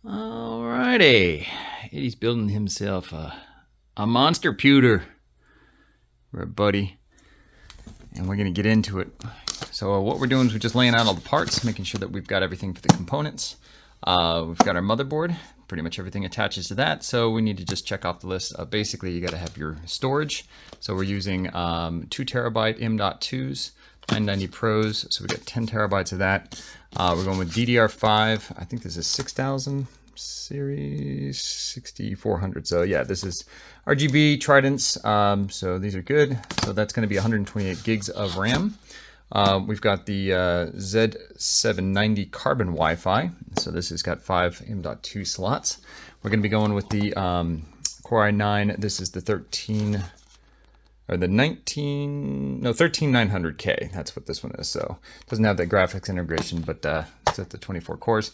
Alrighty, Eddie's building himself a monster pewter for a buddy, and we're gonna get into it. So what we're doing is we're just laying out all the parts, making sure that we've got everything for the components. We've got our motherboard, pretty much everything attaches to that, so we need to just check off the list. Basically, you gotta have your storage. So we're using 2 terabyte M.2s, 990 Pros, so we got 10 terabytes of that. We're going with DDR5. I think this is 6000 series, 6400. So yeah, this is RGB Tridents. So these are good. So that's going to be 128 gigs of RAM. We've got the Z790 Carbon Wi-Fi. So this has got 5 M.2 slots. We're going to be going with the Core i9. This is the 13900K. That's what this one is. So it doesn't have the graphics integration, but it's at the 24 cores.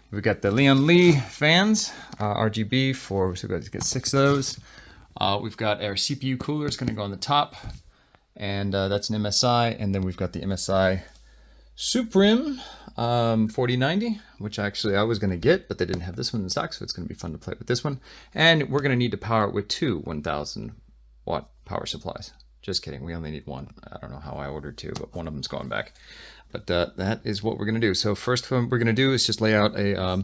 We've got the Leon Lee fans, RGB so we've got to get 6 of those. We've got our CPU cooler, it's going to go on the top, and that's an MSI. And then we've got the MSI Supreme 4090, which actually I was going to get, but they didn't have this one in stock, so it's going to be fun to play with this one. And we're going to need to power it with 2 1000 watt power supplies. Just kidding, we only need 1. I don't know how I ordered 2, but one of them's going back. But that is what we're going to do. So first what we're going to do is just lay out a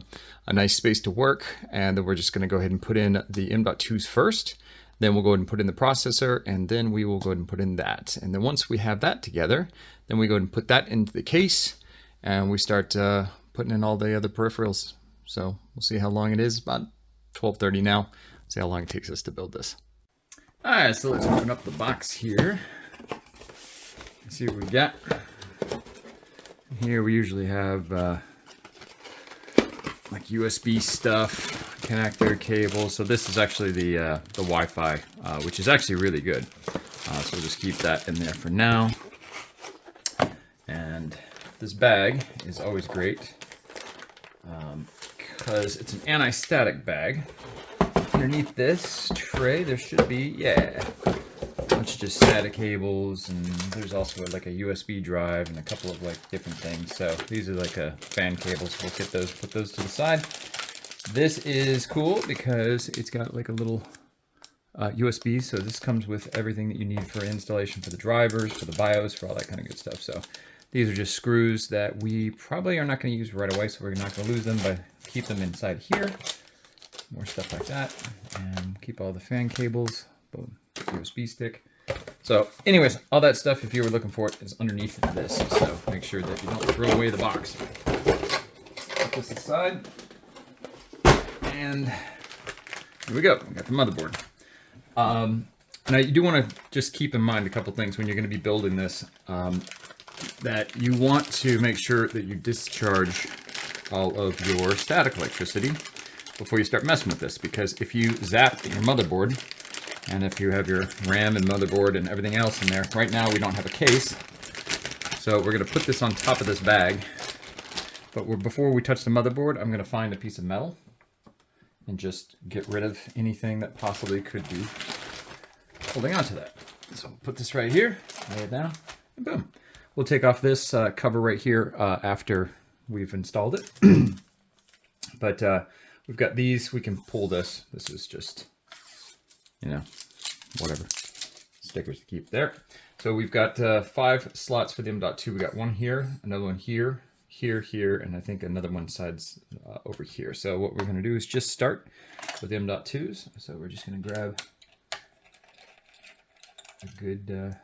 nice space to work, and then we're just going to go ahead and put in the M.2s first. Then we'll go ahead and put in the processor, and then we will go ahead and put in that. And then once we have that together, then we go ahead and put that into the case, and we start putting in all the other peripherals. So we'll see how long it is, about 12:30 now. See how long it takes us to build this. All right, so let's open up the box here. Let's see what we got. Here we usually have like USB stuff, connector cables. So this is actually the Wi-Fi, which is actually really good. So we'll just keep that in there for now. And this bag is always great because it's an anti-static bag. Underneath this tray, there should be, a bunch of just SATA cables, and there's also like a USB drive and a couple of like different things. So these are like fan cables. We'll get those, put those to the side. This is cool because it's got like a little USB. So this comes with everything that you need for installation, for the drivers, for the BIOS, for all that kind of good stuff. So these are just screws that we probably are not going to use right away, so we're not going to lose them, but keep them inside here. More stuff like that, and keep all the fan cables, boom, USB stick. So anyways, all that stuff, if you were looking for it, is underneath this. So make sure that you don't throw away the box. Put this aside, and here we go. We got the motherboard. Now you do want to just keep in mind a couple things when you're going to be building this, that you want to make sure that you discharge all of your static electricity before you start messing with this, because if you zap your motherboard, and if you have your RAM and motherboard and everything else in there, right now we don't have a case, so we're going to put this on top of this bag. But before we touch the motherboard, I'm going to find a piece of metal and just get rid of anything that possibly could be holding on to that. So we'll put this right here, lay it down, and boom. We'll take off this cover right here after we've installed it. But we've got these, we can pull this. This is just, whatever, stickers to keep there. So we've got 5 slots for the M.2. We got one here, another one here, here, and I think another one sides over here. So what we're going to do is just start with the M.2s. So we're just going to grab a good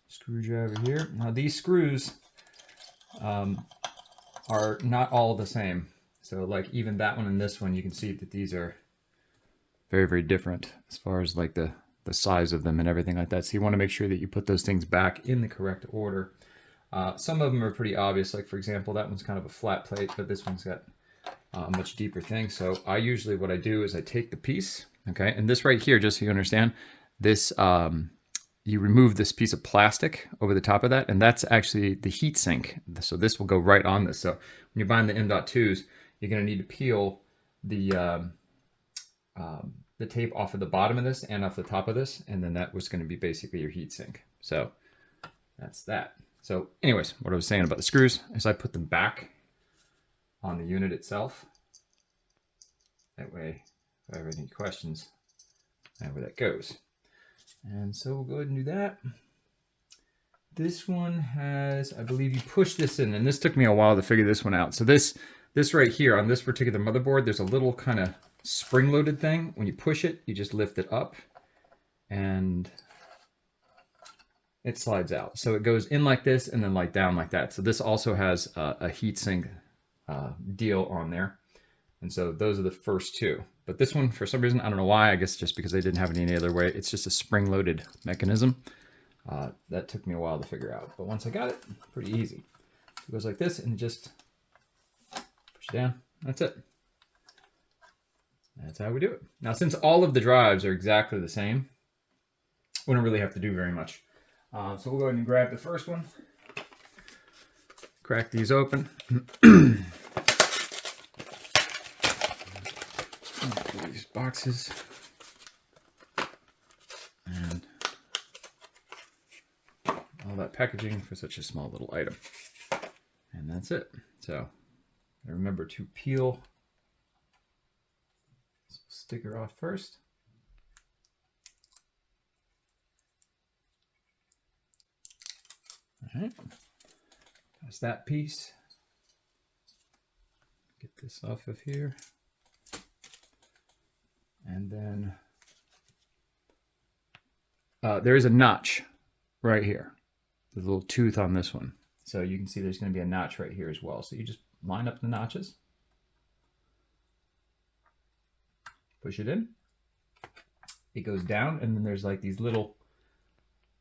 screwdriver here. Now these screws are not all the same. So like even that one and this one, you can see that these are very, very different as far as like the size of them and everything like that. So you want to make sure that you put those things back in the correct order. Some of them are pretty obvious. Like for example, that one's kind of a flat plate, but this one's got a much deeper thing. So I usually, what I do is I take the piece, okay, and this right here, just so you understand, this, you remove this piece of plastic over the top of that, and that's actually the heat sink. So this will go right on this. So when you're buying the M.2s, you're going to need to peel the tape off of the bottom of this and off the top of this, and then that was going to be basically your heat sink. So that's that. So anyways, what I was saying about the screws is I put them back on the unit itself. That way, if I have any questions, I know where that goes. And so we'll go ahead and do that. This one has, I believe you push this in, and this took me a while to figure this one out. So this right here on this particular motherboard, there's a little kind of spring-loaded thing. When you push it, you just lift it up, and it slides out. So it goes in like this and then like down like that. So this also has a heatsink deal on there. And so those are the first two. But this one, for some reason, I don't know why, I guess just because they didn't have it any other way, it's just a spring-loaded mechanism. That took me a while to figure out. But once I got it, pretty easy. It goes like this and just push it down. That's it. That's how we do it. Now, since all of the drives are exactly the same, we don't really have to do very much. So we'll go ahead and grab the first one. Crack these open. These boxes. And all that packaging for such a small little item. And that's it. So remember to peel this sticker off first. All right, that's that piece. Get this off of here. And then there is a notch right here. There's a little tooth on this one. So you can see there's going to be a notch right here as well. So you just line up the notches. Push it in. It goes down, and then there's like these little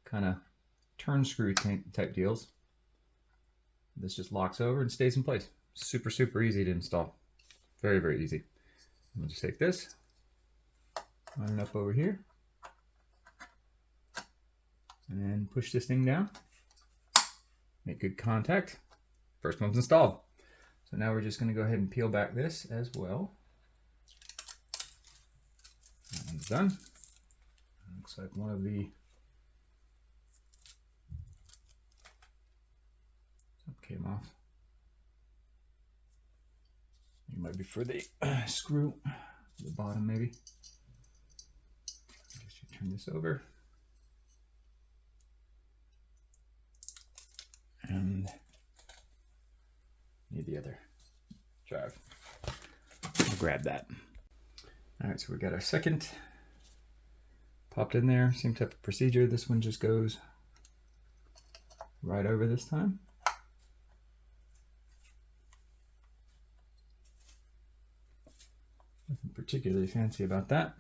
kind of turn screw type deals. This just locks over and stays in place. Super, super easy to install. Very, very easy. We'll just take this, line it up over here, and then push this thing down. Make good contact. First one's installed. So now we're just going to go ahead and peel back this as well. That one's done. Looks like one of the came off. It might be for the screw, the bottom maybe. Just turn this over. And need the other drive. I'll grab that. All right, so we got our second popped in there. Same type of procedure. This one just goes right over this time. Nothing particularly fancy about that.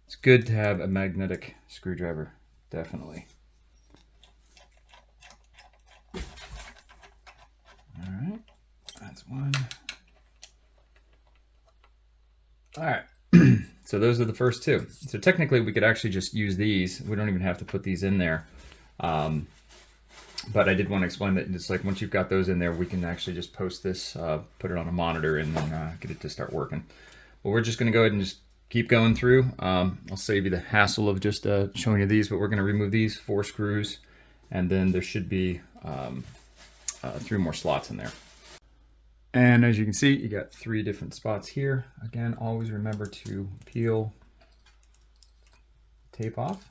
It's good to have a magnetic screwdriver, definitely. All right, that's one. All right, so those are the first two. So technically we could actually just use these. We don't even have to put these in there. But I did want to explain that it's like once you've got those in there, we can actually just post this, put it on a monitor, and then get it to start working. But we're just going to go ahead and just keep going through. I'll save you the hassle of just showing you these, but we're going to remove these 4 screws, and then there should be 3 more slots in there. And as you can see, you got 3 different spots here. Again, always remember to peel tape off.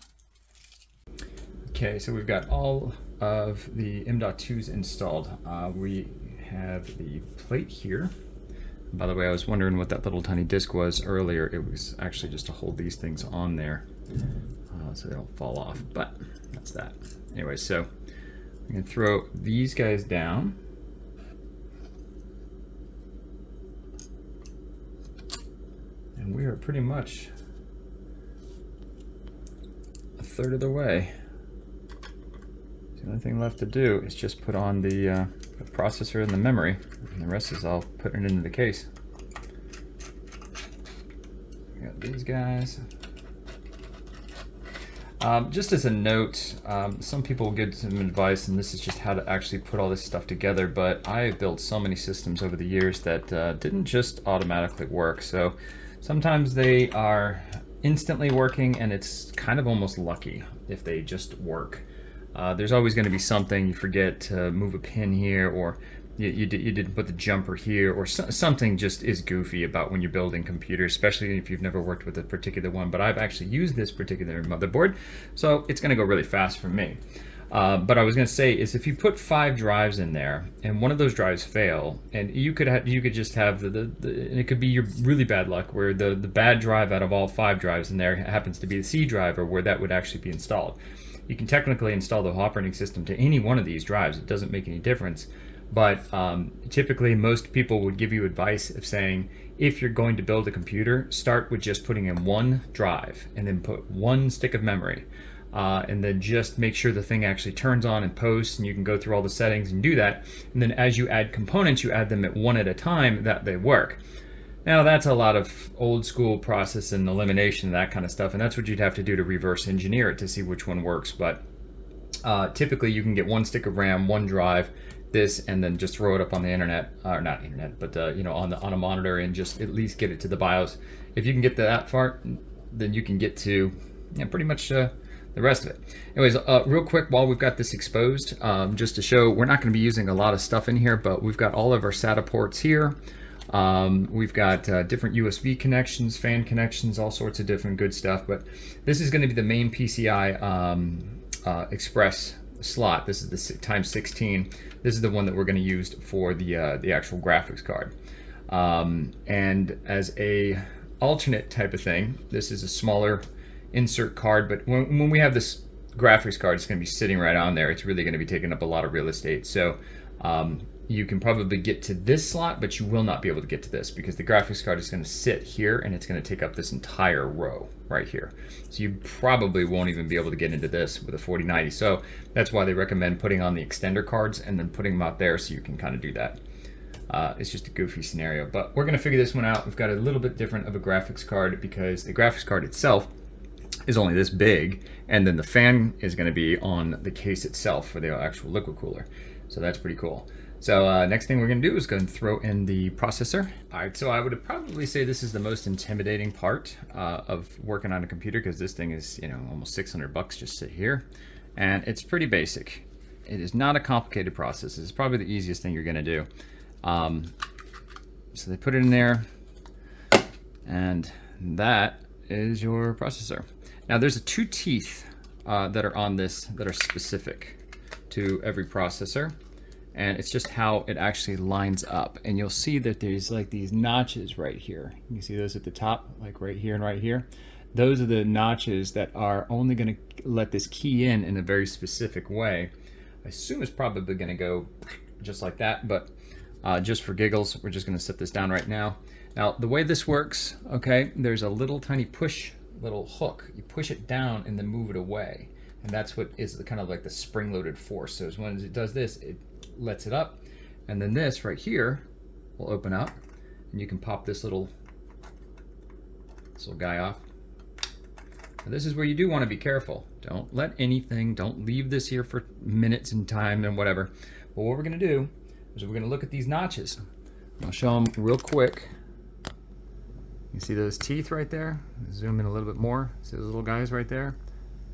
Okay, so we've got all of the M.2s installed. We have the plate here. By the way, I was wondering what that little tiny disc was earlier. It was actually just to hold these things on there so they don't fall off, but that's that. Anyway, so I'm gonna throw these guys down. And we are pretty much a third of the way. The only thing left to do is just put on the processor and the memory, and the rest is all putting it into the case. We got these guys. Just as a note, some people give some advice, and this is just how to actually put all this stuff together, but I have built so many systems over the years that didn't just automatically work. So sometimes they are instantly working, and it's kind of almost lucky if they just work. There's always going to be something, you forget to move a pin here, or you didn't put the jumper here, or something just is goofy about when you're building computers, especially if you've never worked with a particular one. But I've actually used this particular motherboard, so it's going to go really fast for me. But I was going to say is if you put 5 drives in there and one of those drives fail, and you could just have and it could be your really bad luck where the bad drive out of all 5 drives in there happens to be the C drive, or where that would actually be installed. You can technically install the operating system to any one of these drives. It doesn't make any difference. But typically most people would give you advice of saying, if you're going to build a computer, start with just putting in 1 drive and then put 1 stick of memory. And then just make sure the thing actually turns on and posts, and you can go through all the settings and do that. And then as you add components, you add them at one at a time that they work. Now that's a lot of old school process and elimination, that kind of stuff, and that's what you'd have to do to reverse engineer it to see which one works. But typically you can get 1 stick of RAM, 1 drive, this, and then just throw it up on the internet, or not internet, but on a monitor, and just at least get it to the BIOS. If you can get to that far, then you can get to pretty much the rest of it. Anyways, real quick, while we've got this exposed, just to show, we're not going to be using a lot of stuff in here, but we've got all of our SATA ports here. We've got different USB connections, fan connections, all sorts of different good stuff. But this is going to be the main PCI Express slot. This is the times 16. This is the one that we're going to use for the actual graphics card. And as a alternate type of thing, this is a smaller insert card, but when we have this graphics card, it's going to be sitting right on there. It's really going to be taking up a lot of real estate. So you can probably get to this slot, but you will not be able to get to this, because the graphics card is going to sit here and it's going to take up this entire row right here. So you probably won't even be able to get into this with a 4090. So that's why they recommend putting on the extender cards and then putting them out there so you can kind of do that. It's just a goofy scenario, but we're going to figure this one out. We've got a little bit different of a graphics card because the graphics card itself is only this big, and then the fan is going to be on the case itself for the actual liquid cooler. So that's pretty cool. So next thing we're going to do is go and throw in the processor. All right, so I would probably say this is the most intimidating part of working on a computer, because this thing is, almost 600 bucks just sit here, and it's pretty basic. It is not a complicated process. It's probably the easiest thing you're going to do. So they put it in there, and that is your processor. Now there's 2 teeth that are on this that are specific to every processor, and it's just how it actually lines up. And you'll see that there's like these notches right here. You can see those at the top, like right here and right here. Those are the notches that are only going to let this key in a very specific way. I assume it's probably going to go just like that, but just for giggles, we're just going to set this down right now. Now the way this works, okay, there's a little tiny little hook. You push it down and then move it away, and that's what is kind of like the spring-loaded force. So when it does this, it lets it up, and then this right here will open up, and you can pop this little guy off. Now, this is where you do want to be careful. Don't leave this here for minutes in time and whatever. But what we're going to do is we're going to look at these notches. I'll show them real quick. You see those teeth right there? Zoom in a little bit more. See those little guys right there?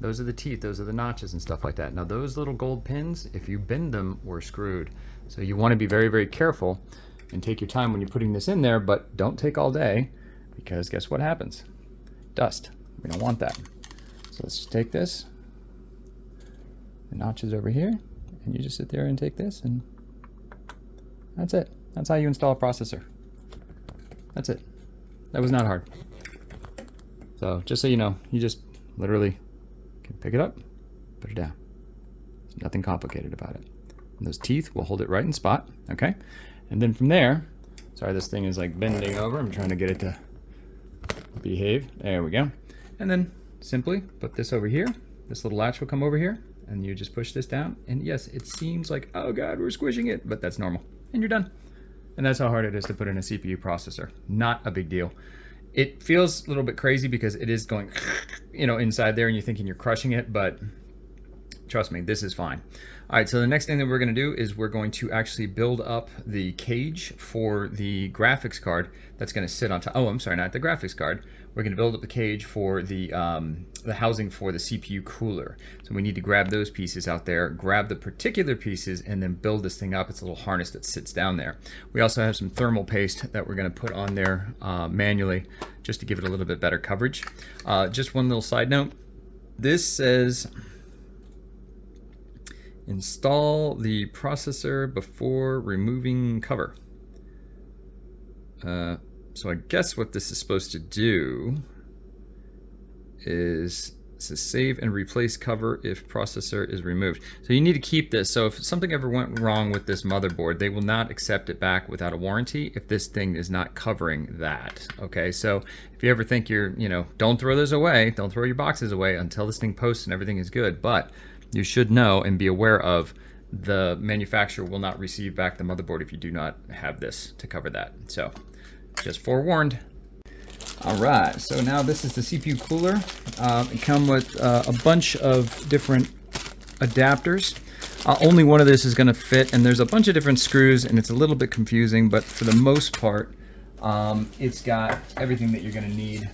Those are the teeth, those are the notches and stuff like that. Now those little gold pins, if you bend them, we're screwed. So you want to be very, very careful and take your time when you're putting this in there, but don't take all day, because guess what happens? Dust. We don't want that. So let's just take this, the notches over here, and you just sit there and take this, and that's it. That's how you install a processor. That's it. That was not hard. So just so you know, you just literally can pick it up, put it down. There's nothing complicated about it. And those teeth will hold it right in spot, okay? And then from there, sorry, this thing is like bending over. I'm trying to get it to behave. There we go. And then simply put this over here. This little latch will come over here, and you just push this down. And yes, it seems like, oh God, we're squishing it, but that's normal. And you're done. And that's how hard it is to put in a CPU processor. Not a big deal. It feels a little bit crazy because it is going, inside there, and you're thinking you're crushing it, but trust me, this is fine. All right, so the next thing that we're going to do is we're going to actually build up the cage for the graphics card that's going to sit on top. Oh, I'm sorry, not the graphics card. We're going to build up the cage for the housing for the CPU cooler. So we need to grab those pieces out there, grab the particular pieces, and then build this thing up. It's a little harness that sits down there. We also have some thermal paste that we're going to put on there manually just to give it a little bit better coverage. Just one little side note. This says, install the processor before removing cover. So I guess what this is supposed to do is save and replace cover if processor is removed. So you need to keep this. So if something ever went wrong with this motherboard, they will not accept it back without a warranty if this thing is not covering that. Okay, so if you ever think you're, don't throw those away, don't throw your boxes away until this thing posts and everything is good. But you should know and be aware of the manufacturer will not receive back the motherboard if you do not have this to cover that. So just forewarned. All right, so now this is the CPU cooler. It comes with a bunch of different adapters. Only one of this is gonna fit, and there's a bunch of different screws, and it's a little bit confusing, but for the most part, it's got everything that you're gonna need.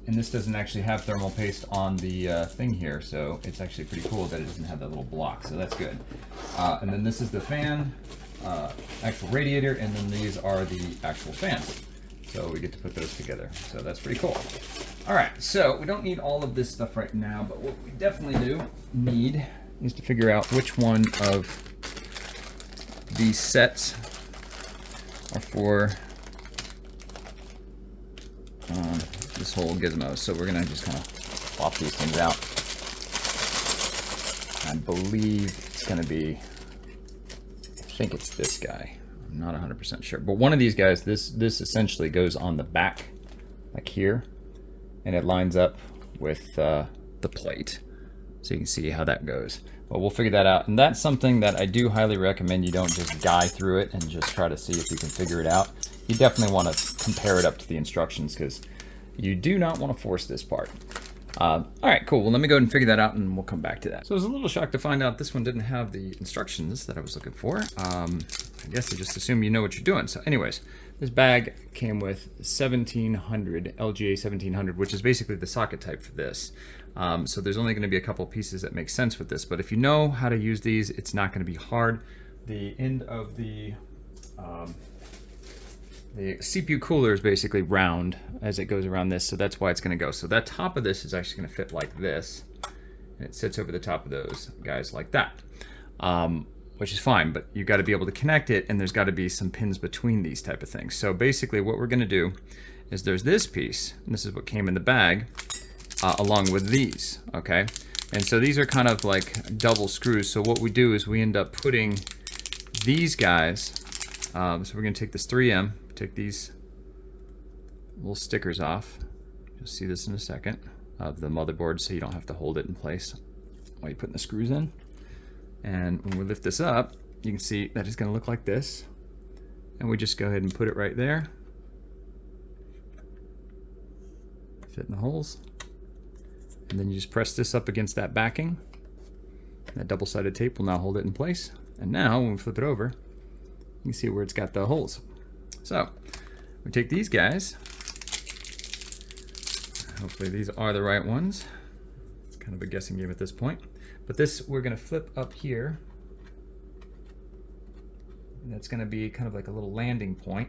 And this doesn't actually have thermal paste on the thing here, so it's actually pretty cool that it doesn't have that little block, so that's good. And then this is the fan, actual radiator, and then these are the actual fans. So we get to put those together, so that's pretty cool. All right, so we don't need all of this stuff right now, but what we definitely do need is to figure out which one of these sets are for this whole gizmo. So we're gonna just kind of pop these things out. I believe it's gonna be, I think it's this guy. I'm not 100% sure, but one of these guys, this essentially goes on the back, like here, and it lines up with the plate. So you can see how that goes. But we'll figure that out, and that's something that I do highly recommend. You don't just guy through it and just try to see if you can figure it out. You definitely want to compare it up to the instructions, because you do not want to force this part. All right, cool. Well, let me go ahead and figure that out, and we'll come back to that. So I was a little shocked to find out this one didn't have the instructions that I was looking for. I guess I just assume you know what you're doing. So anyways, this bag came with 1700, LGA 1700, which is basically the socket type for this. So there's only going to be a couple pieces that make sense with this, but if you know how to use these, it's not going to be hard. The end of the CPU cooler is basically round as it goes around this, so that's why it's going to go. So that top of this is actually going to fit like this, and it sits over the top of those guys like that, which is fine, but you got to be able to connect it, and there's got to be some pins between these type of things. So basically what we're going to do is there's this piece, and this is what came in the bag, along with these, okay? And so these are kind of like double screws, so what we do is we end up putting these guys, so we're going to take this 3M, take these little stickers off. You'll see this in a second, of the motherboard, so you don't have to hold it in place while you're putting the screws in. And when we lift this up, you can see that it's going to look like this. And we just go ahead and put it right there. Fit in the holes. And then you just press this up against that backing. That double-sided tape will now hold it in place. And now, when we flip it over, you can see where it's got the holes. So, we take these guys. Hopefully these are the right ones. It's kind of a guessing game at this point. But this, we're going to flip up here. And that's going to be kind of like a little landing point.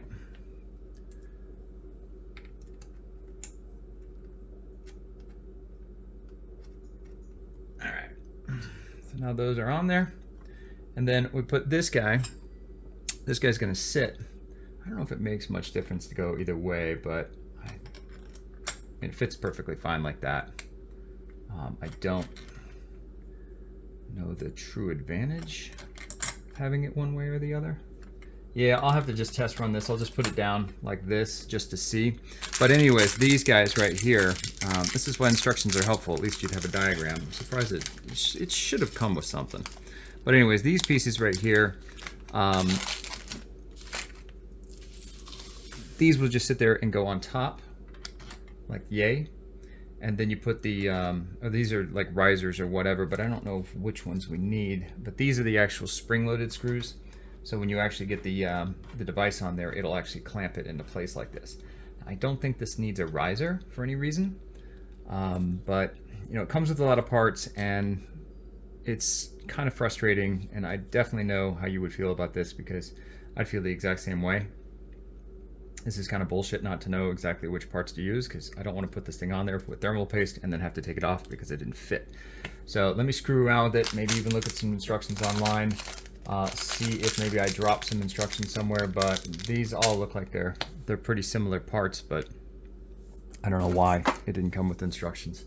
All right. So now those are on there. And then we put this guy. This guy's going to sit. I don't know if it makes much difference to go either way, but I mean, it fits perfectly fine like that. I don't know the true advantage of having it one way or the other. Yeah, I'll have to just test run this. I'll just put it down like this just to see. But anyways, these guys right here, this is why instructions are helpful. At least you'd have a diagram. I'm surprised it should have come with something. But anyways, these pieces right here, these will just sit there and go on top, like yay. and then you put the, these are like risers or whatever, but I don't know which ones we need. But these are the actual spring-loaded screws. So when you actually get the device on there, it'll actually clamp it into place like this. I don't think this needs a riser for any reason, but you know, it comes with a lot of parts, and it's kind of frustrating, and I definitely know how you would feel about this because I'd feel the exact same way. This is kind of bullshit not to know exactly which parts to use, because I don't want to put this thing on there with thermal paste and then have to take it off because it didn't fit. So let me screw around with it, maybe even look at some instructions online, see if maybe I dropped some instructions somewhere, but these all look like they're pretty similar parts, but I don't know why it didn't come with instructions.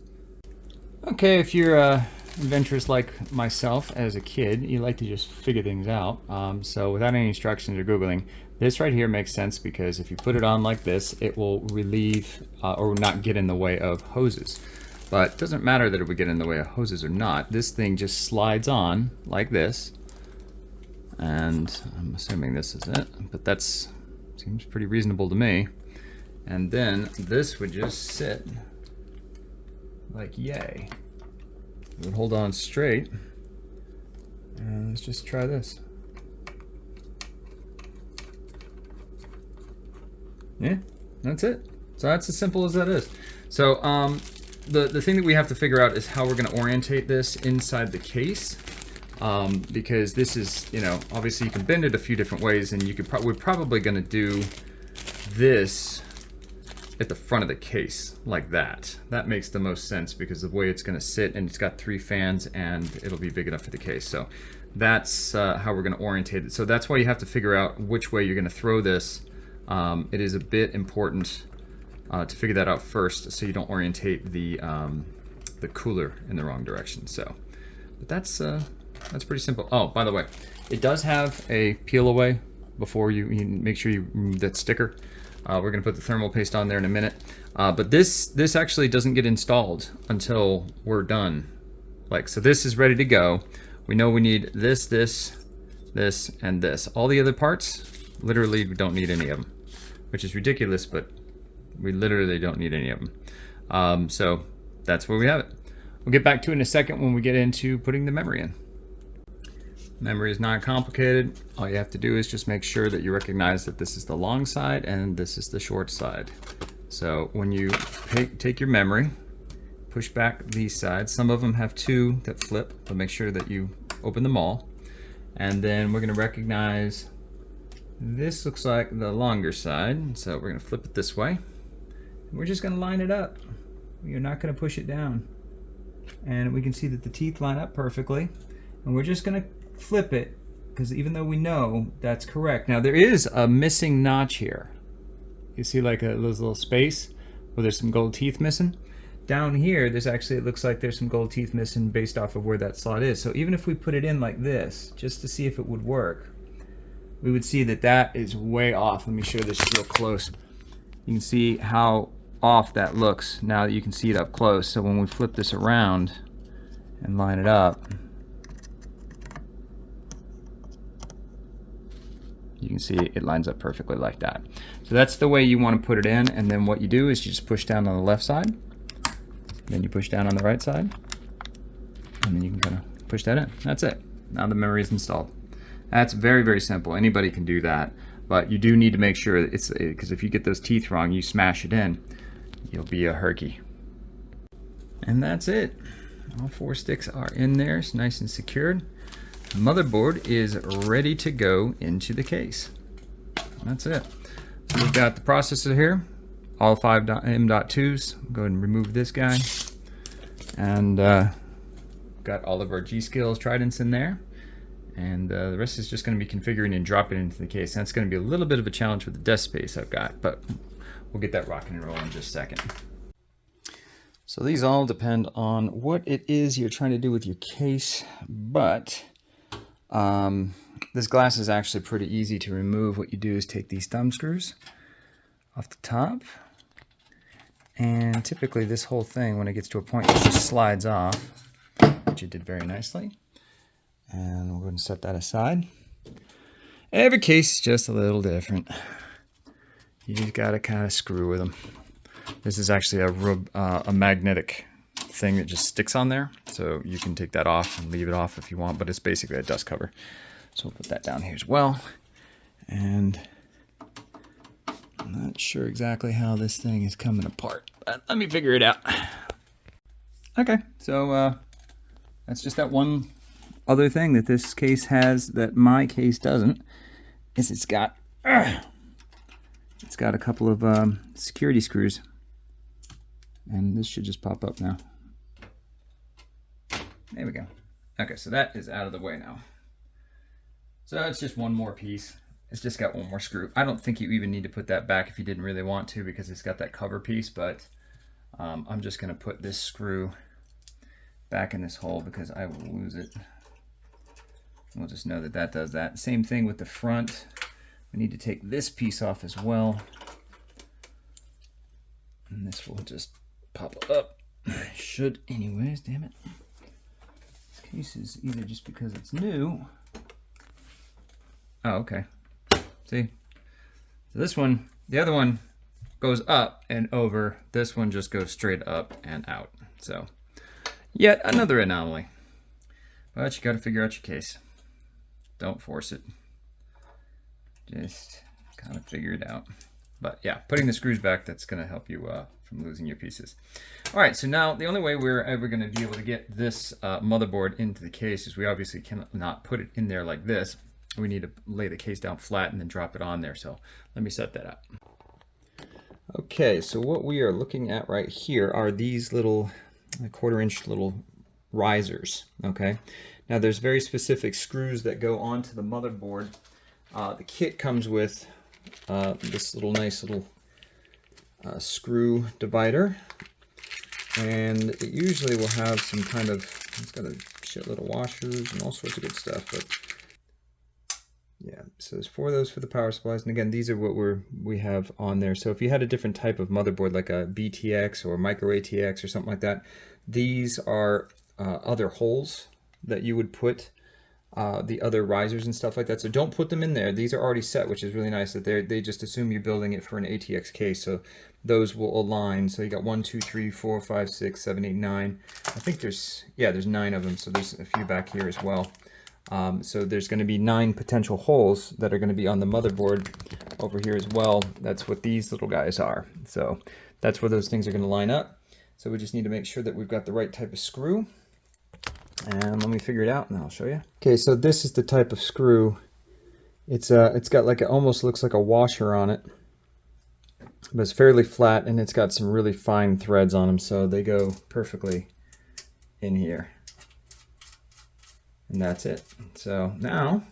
Okay, if you're adventurous like myself as a kid, you like to just figure things out. So without any instructions or Googling, this right here makes sense, because if you put it on like this, it will relieve or not get in the way of hoses. But it doesn't matter that it would get in the way of hoses or not. This thing just slides on like this. And I'm assuming this is it, but that's seems pretty reasonable to me. And then this would just sit like yay. It would hold on straight. And let's just try this. Yeah, that's it. So that's as simple as that is. So the thing that we have to figure out is how we're going to orientate this inside the case, because this is, you know, obviously you can bend it a few different ways, and you could we're probably going to do this at the front of the case like that. That makes the most sense because of the way it's going to sit, and it's got 3 fans and it'll be big enough for the case. So that's how we're going to orientate it. So that's why you have to figure out which way you're going to throw this. It is a bit important to figure that out first, so you don't orientate the cooler in the wrong direction. So, but that's pretty simple. Oh, by the way, it does have a peel away before you make sure you remove that sticker. We're gonna put the thermal paste on there in a minute, but this actually doesn't get installed until we're done. Like, so this is ready to go. We know we need this, and this. All the other parts, literally, we don't need any of them, which is ridiculous, but we literally don't need any of them. So that's where we have it. We'll get back to it in a second when we get into putting the memory in. Memory is not complicated. All you have to do is just make sure that you recognize that this is the long side and this is the short side. So when you take your memory, push back these sides. Some of them have 2 that flip, but make sure that you open them all. And then we're going to recognize this looks like the longer side, so we're going to flip it this way. And we're just going to line it up. You're not going to push it down. And we can see that the teeth line up perfectly. And we're just going to flip it, because even though we know that's correct. Now there is a missing notch here. You see like a little space where there's some gold teeth missing. Down here, there's actually, it looks like there's some gold teeth missing based off of where that slot is. So even if we put it in like this, just to see if it would work, we would see that that is way off. Let me show this real close. You can see how off that looks now that you can see it up close. So when we flip this around and line it up, you can see it lines up perfectly like that. So that's the way you want to put it in, and then what you do is you just push down on the left side, then you push down on the right side, and then you can kind of push that in. That's it. Now the memory is installed. That's very, very simple. Anybody can do that, but you do need to make sure it's, because if you get those teeth wrong, you smash it in, you'll be a herky. And that's it. All 4 sticks are in there. It's nice and secured. The motherboard is ready to go into the case. That's it. So we've got the processor here, all 5 M.2s. Go ahead and remove this guy. And got all of our G-Skills Tridents in there. And the rest is just going to be configuring and dropping into the case. That's going to be a little bit of a challenge with the desk space I've got, but we'll get that rocking and rolling in just a second. So these all depend on what it is you're trying to do with your case, but this glass is actually pretty easy to remove. What you do is take these thumb screws off the top, and typically this whole thing, when it gets to a point, it just slides off, which it did very nicely. And we'll go ahead and set that aside. Every case is just a little different. You just gotta kind of screw with them. This is actually a magnetic thing that just sticks on there. So you can take that off and leave it off if you want, but it's basically a dust cover. So we'll put that down here as well. And I'm not sure exactly how this thing is coming apart, but let me figure it out. Okay, so that's just that one other thing that this case has that my case doesn't, is it's got a couple of security screws. And this should just pop up now. There we go. Okay, so that is out of the way now. So it's just one more piece. It's just got one more screw. I don't think you even need to put that back if you didn't really want to, because it's got that cover piece, but I'm just gonna put this screw back in this hole because I will lose it. We'll just know that that does that. Same thing with the front. We need to take this piece off as well. And this will just pop up. Should anyways, damn it. This case is either just because it's new. Oh, okay. See? So this one, the other one goes up and over. This one just goes straight up and out. So, yet another anomaly. But you got to figure out your case. Don't force it. Just kind of figure it out. But yeah, putting the screws back, that's going to help you from losing your pieces. All right, so now the only way we're ever going to be able to get this motherboard into the case is we obviously cannot put it in there like this. We need to lay the case down flat and then drop it on there. So let me set that up. Okay, so what we are looking at right here are these little 1/4 inch little risers, okay? Now there's very specific screws that go onto the motherboard. The kit comes with this nice little screw divider, and it usually will have some kind of, it's got a shitload of washers and all sorts of good stuff, but yeah, so there's 4 of those for the power supplies, and again, these are what we have on there. So if you had a different type of motherboard, like a BTX or micro ATX or something like that, these are other holes that you would put the other risers and stuff like that. So don't put them in there. These are already set, which is really nice that they just assume you're building it for an ATX case. So those will align. So you got 1, 2, 3, 4, 5, 6, 7, 8, 9. I think there's 9 of them. So there's a few back here as well. So there's going to be 9 potential holes that are going to be on the motherboard over here as well. That's what these little guys are. So that's where those things are going to line up. So we just need to make sure that we've got the right type of screw. And let me figure it out and I'll show you. Okay, so this is the type of screw. It's got like, it almost looks like a washer on it, but it's fairly flat, and it's got some really fine threads on them, so they go perfectly in here. And that's it. So now,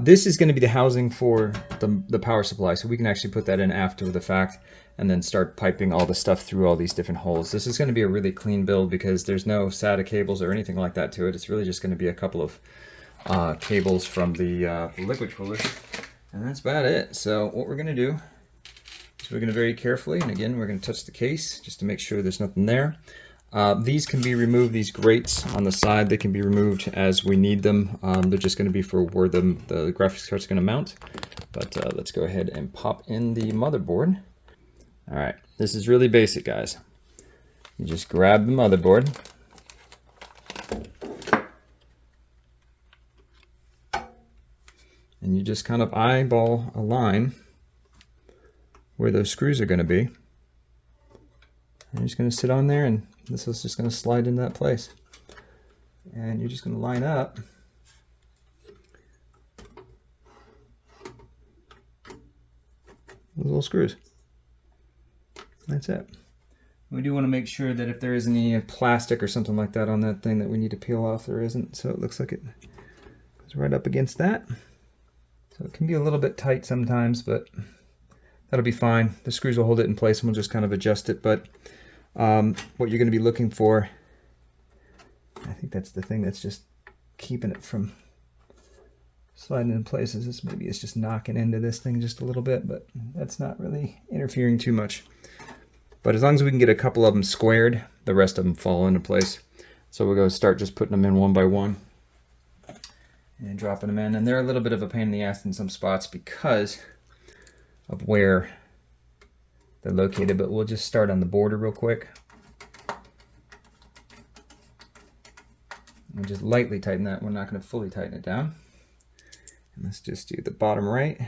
this is going to be the housing for the power supply, so we can actually put that in after the fact and then start piping all the stuff through all these different holes. This is going to be a really clean build because there's no SATA cables or anything like that to it. It's really just going to be a couple of cables from the liquid coolers, and that's about it. So what we're going to do is we're going to very carefully, and again, we're going to touch the case just to make sure there's nothing there. These can be removed, these grates on the side, they can be removed as we need them. They're just going to be for where the graphics card's going to mount. But let's go ahead and pop in the motherboard. All right, this is really basic, guys. You just grab the motherboard. And you just kind of eyeball a line where those screws are going to be. And you're just going to sit on there, and this is just going to slide in that place. And you're just going to line up those little screws. That's it. We do want to make sure that if there is any plastic or something like that on that thing that we need to peel off, there isn't. So it looks like it goes right up against that. So it can be a little bit tight sometimes, but that'll be fine. The screws will hold it in place, and we'll just kind of adjust it. But what you're going to be looking for, I think that's the thing that's just keeping it from sliding in place, is this. Maybe it's just knocking into this thing just a little bit, but that's not really interfering too much. But as long as we can get a couple of them squared, the rest of them fall into place. So we're going to start just putting them in one by one and dropping them in. And they're a little bit of a pain in the ass in some spots because of where they're located, but we'll just start on the border real quick. We'll just lightly tighten that. We're not going to fully tighten it down. And let's just do the bottom right.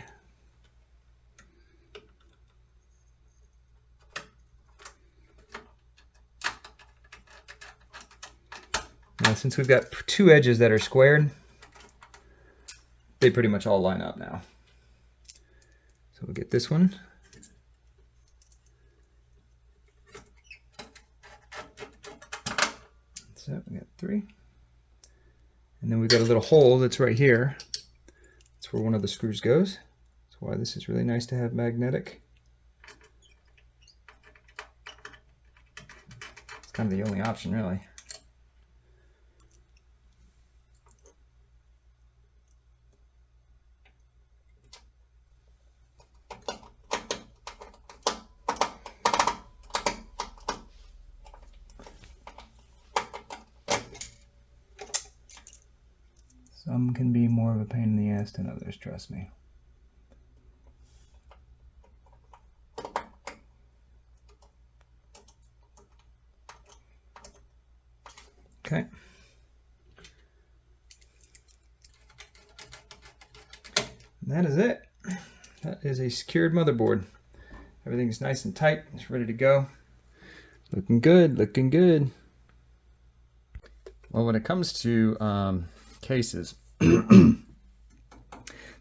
Now, since we've got two edges that are squared, they pretty much all line up now. So we'll get this one. So we got 3. And then we've got a little hole that's right here. That's where one of the screws goes. That's why this is really nice to have magnetic. It's kind of the only option, really. Some can be more of a pain in the ass than others, trust me. Okay. And that is it. That is a secured motherboard. Everything's nice and tight. It's ready to go. Looking good, looking good. Well, when it comes to cases,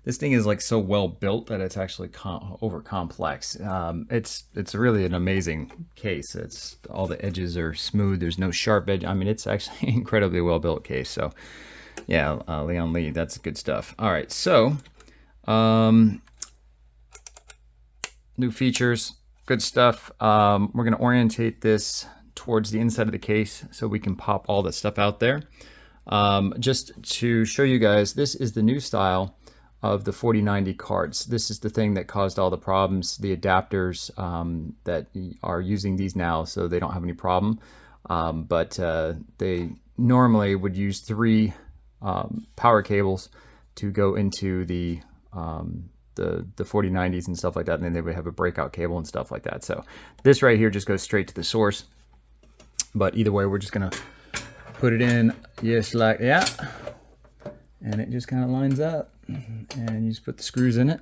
this thing is like so well built that it's actually over complex. It's really an amazing case. It's all the edges are smooth. There's no sharp edge. I mean, it's actually an incredibly well built case. So yeah, Leon Lee, that's good stuff. All right, so new features, good stuff. We're going to orientate this towards the inside of the case so we can pop all that stuff out there. Just to show you guys, this is the new style of the 4090 cards. This is the thing that caused all the problems. The adapters that are using these now, so they don't have any problem. But they normally would use 3 power cables to go into the 4090s and stuff like that, and then they would have a breakout cable and stuff like that. So this right here just goes straight to the source. But either way, we're just gonna put it in just like that, and it just kind of lines up, and you just put the screws in it,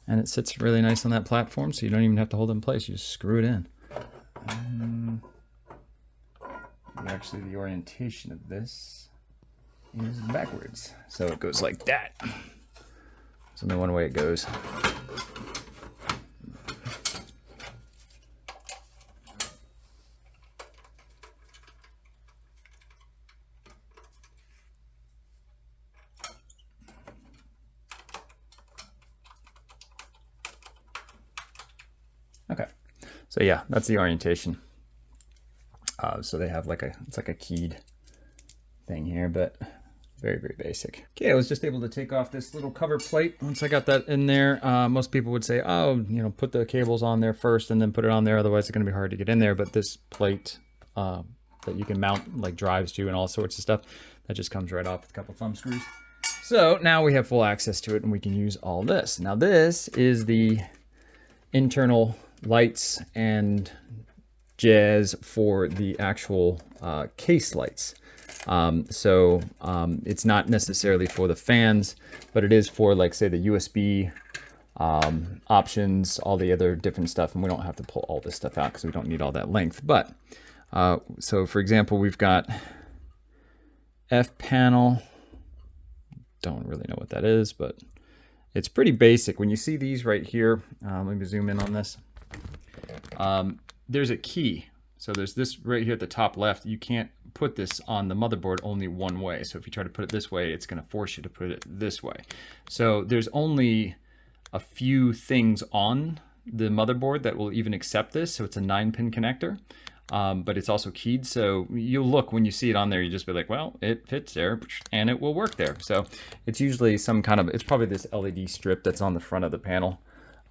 and it sits really nice on that platform, so you don't even have to hold it in place. You just screw it in. Actually, the orientation of this is backwards, so it goes like that. There's only one way it goes. Okay, so yeah, that's the orientation. So they have like it's like a keyed thing here, but very, very basic. Okay, I was just able to take off this little cover plate. Once I got that in there, most people would say, oh, you know, put the cables on there first and then put it on there, otherwise it's gonna be hard to get in there. But this plate that you can mount like drives to and all sorts of stuff, that just comes right off with a couple thumb screws. So now we have full access to it and we can use all this. Now this is the internal lights and jazz for the actual case lights. It's not necessarily for the fans, but it is for, like, say, the USB options, all the other different stuff, and we don't have to pull all this stuff out because we don't need all that length. But so for example, we've got F panel. Don't really know what that is, but it's pretty basic. When you see these right here, let me zoom in on this. There's a key. So there's this right here at the top left. You can't put this on the motherboard only one way. So if you try to put it this way, it's going to force you to put it this way. So there's only a few things on the motherboard that will even accept this. So it's a 9-pin connector, but it's also keyed. So you'll look when you see it on there, you just be like, well, it fits there and it will work there. So it's usually some kind of, it's probably this LED strip that's on the front of the panel.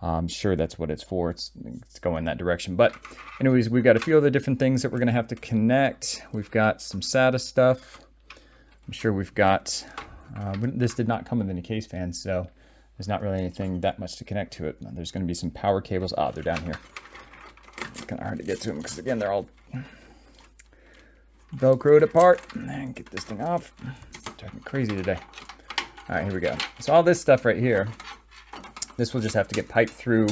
I'm sure that's what it's for. It's going that direction. But anyways, we've got a few other different things that we're going to have to connect. We've got some SATA stuff. I'm sure we've got, this did not come with any case fans, so there's not really anything that much to connect to it. There's going to be some power cables. Ah, they're down here. kind of hard to get to them because, again, they're all Velcroed apart. And get this thing off. It's driving me crazy today. All right, here we go. So all this stuff right here, this will just have to get piped through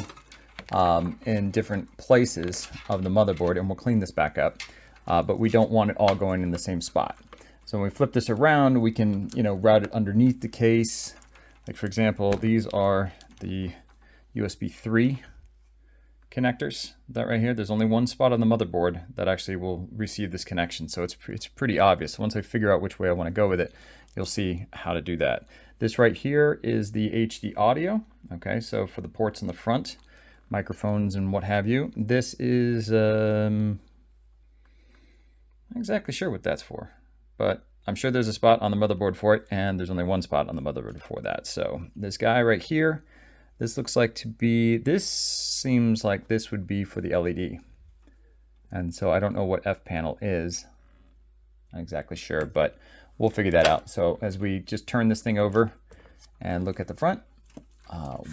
in different places of the motherboard, and we'll clean this back up. But we don't want it all going in the same spot. So when we flip this around, we can, route it underneath the case. Like, for example, these are the USB 3 connectors. That right here, there's only one spot on the motherboard that actually will receive this connection. So it's pretty obvious. Once I figure out which way I want to go with it, you'll see how to do that. This right here is the HD audio. Okay, so for the ports in the front, microphones and what have you. This is, not exactly sure what that's for, but I'm sure there's a spot on the motherboard for it, and there's only one spot on the motherboard for that. So this guy right here, this looks like to be, this seems like this would be for the LED. And so I don't know what F panel is. Not exactly sure, but we'll figure that out. So as we just turn this thing over and look at the front,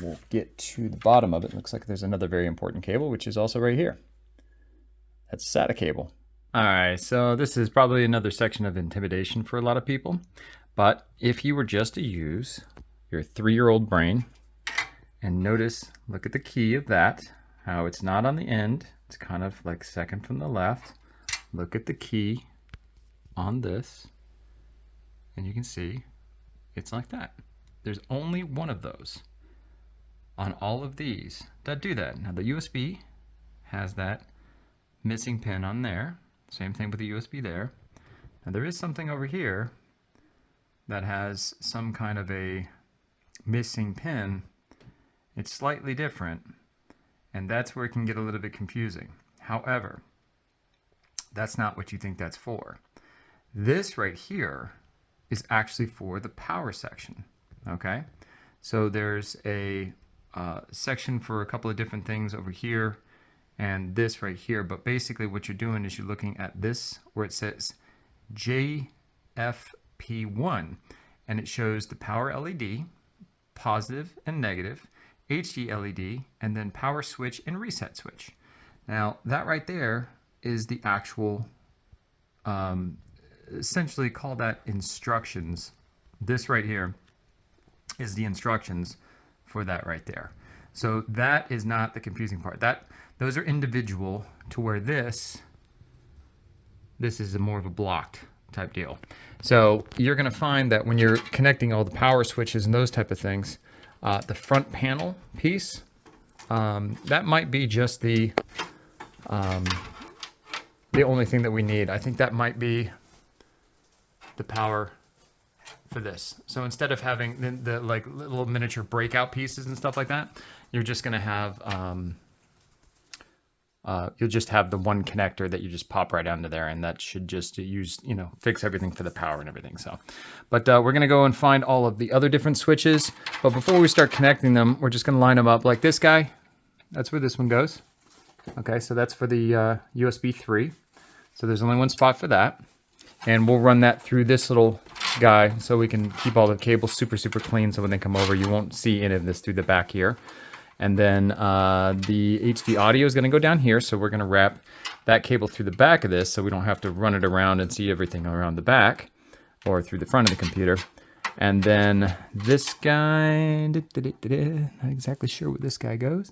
we'll get to the bottom of it. Looks like there's another very important cable, which is also right here. That's a SATA cable. All right, so this is probably another section of intimidation for a lot of people. But if you were just to use your 3-year-old brain and notice, look at the key of that, how it's not on the end. It's kind of like second from the left. Look at the key on this, and you can see it's like that. There's only one of those on all of these that do that. Now the USB has that missing pin on there. Same thing with the USB there. Now there is something over here that has some kind of a missing pin. It's slightly different, and that's where it can get a little bit confusing. However, that's not what you think that's for. This right here is actually for the power section, okay? So there's a section for a couple of different things over here, and this right here, but basically what you're doing is you're looking at this where it says JFP1, and it shows the power LED, positive and negative, HD LED, and then power switch and reset switch. Now that right there is the actual, essentially call that instructions. This right here is the instructions for that right there. So that is not the confusing part. Those are individual to where this is more of a blocked type deal. So you're gonna find that when you're connecting all the power switches and those type of things, the front panel piece, that might be just the only thing that we need. I think that might be the power for this. So instead of having the like little miniature breakout pieces and stuff like that, you're just gonna have you'll just have the one connector that you just pop right onto there, and that should just fix everything for the power and everything. So, but we're gonna go and find all of the other different switches. But before we start connecting them, we're just gonna line them up like this guy. That's where this one goes. Okay, so that's for the USB 3. So there's only one spot for that. And we'll run that through this little guy so we can keep all the cables super, super clean, so when they come over, you won't see any of this through the back here. And then the HD audio is going to go down here, so we're going to wrap that cable through the back of this so we don't have to run it around and see everything around the back or through the front of the computer. And then this guy, not exactly sure where this guy goes.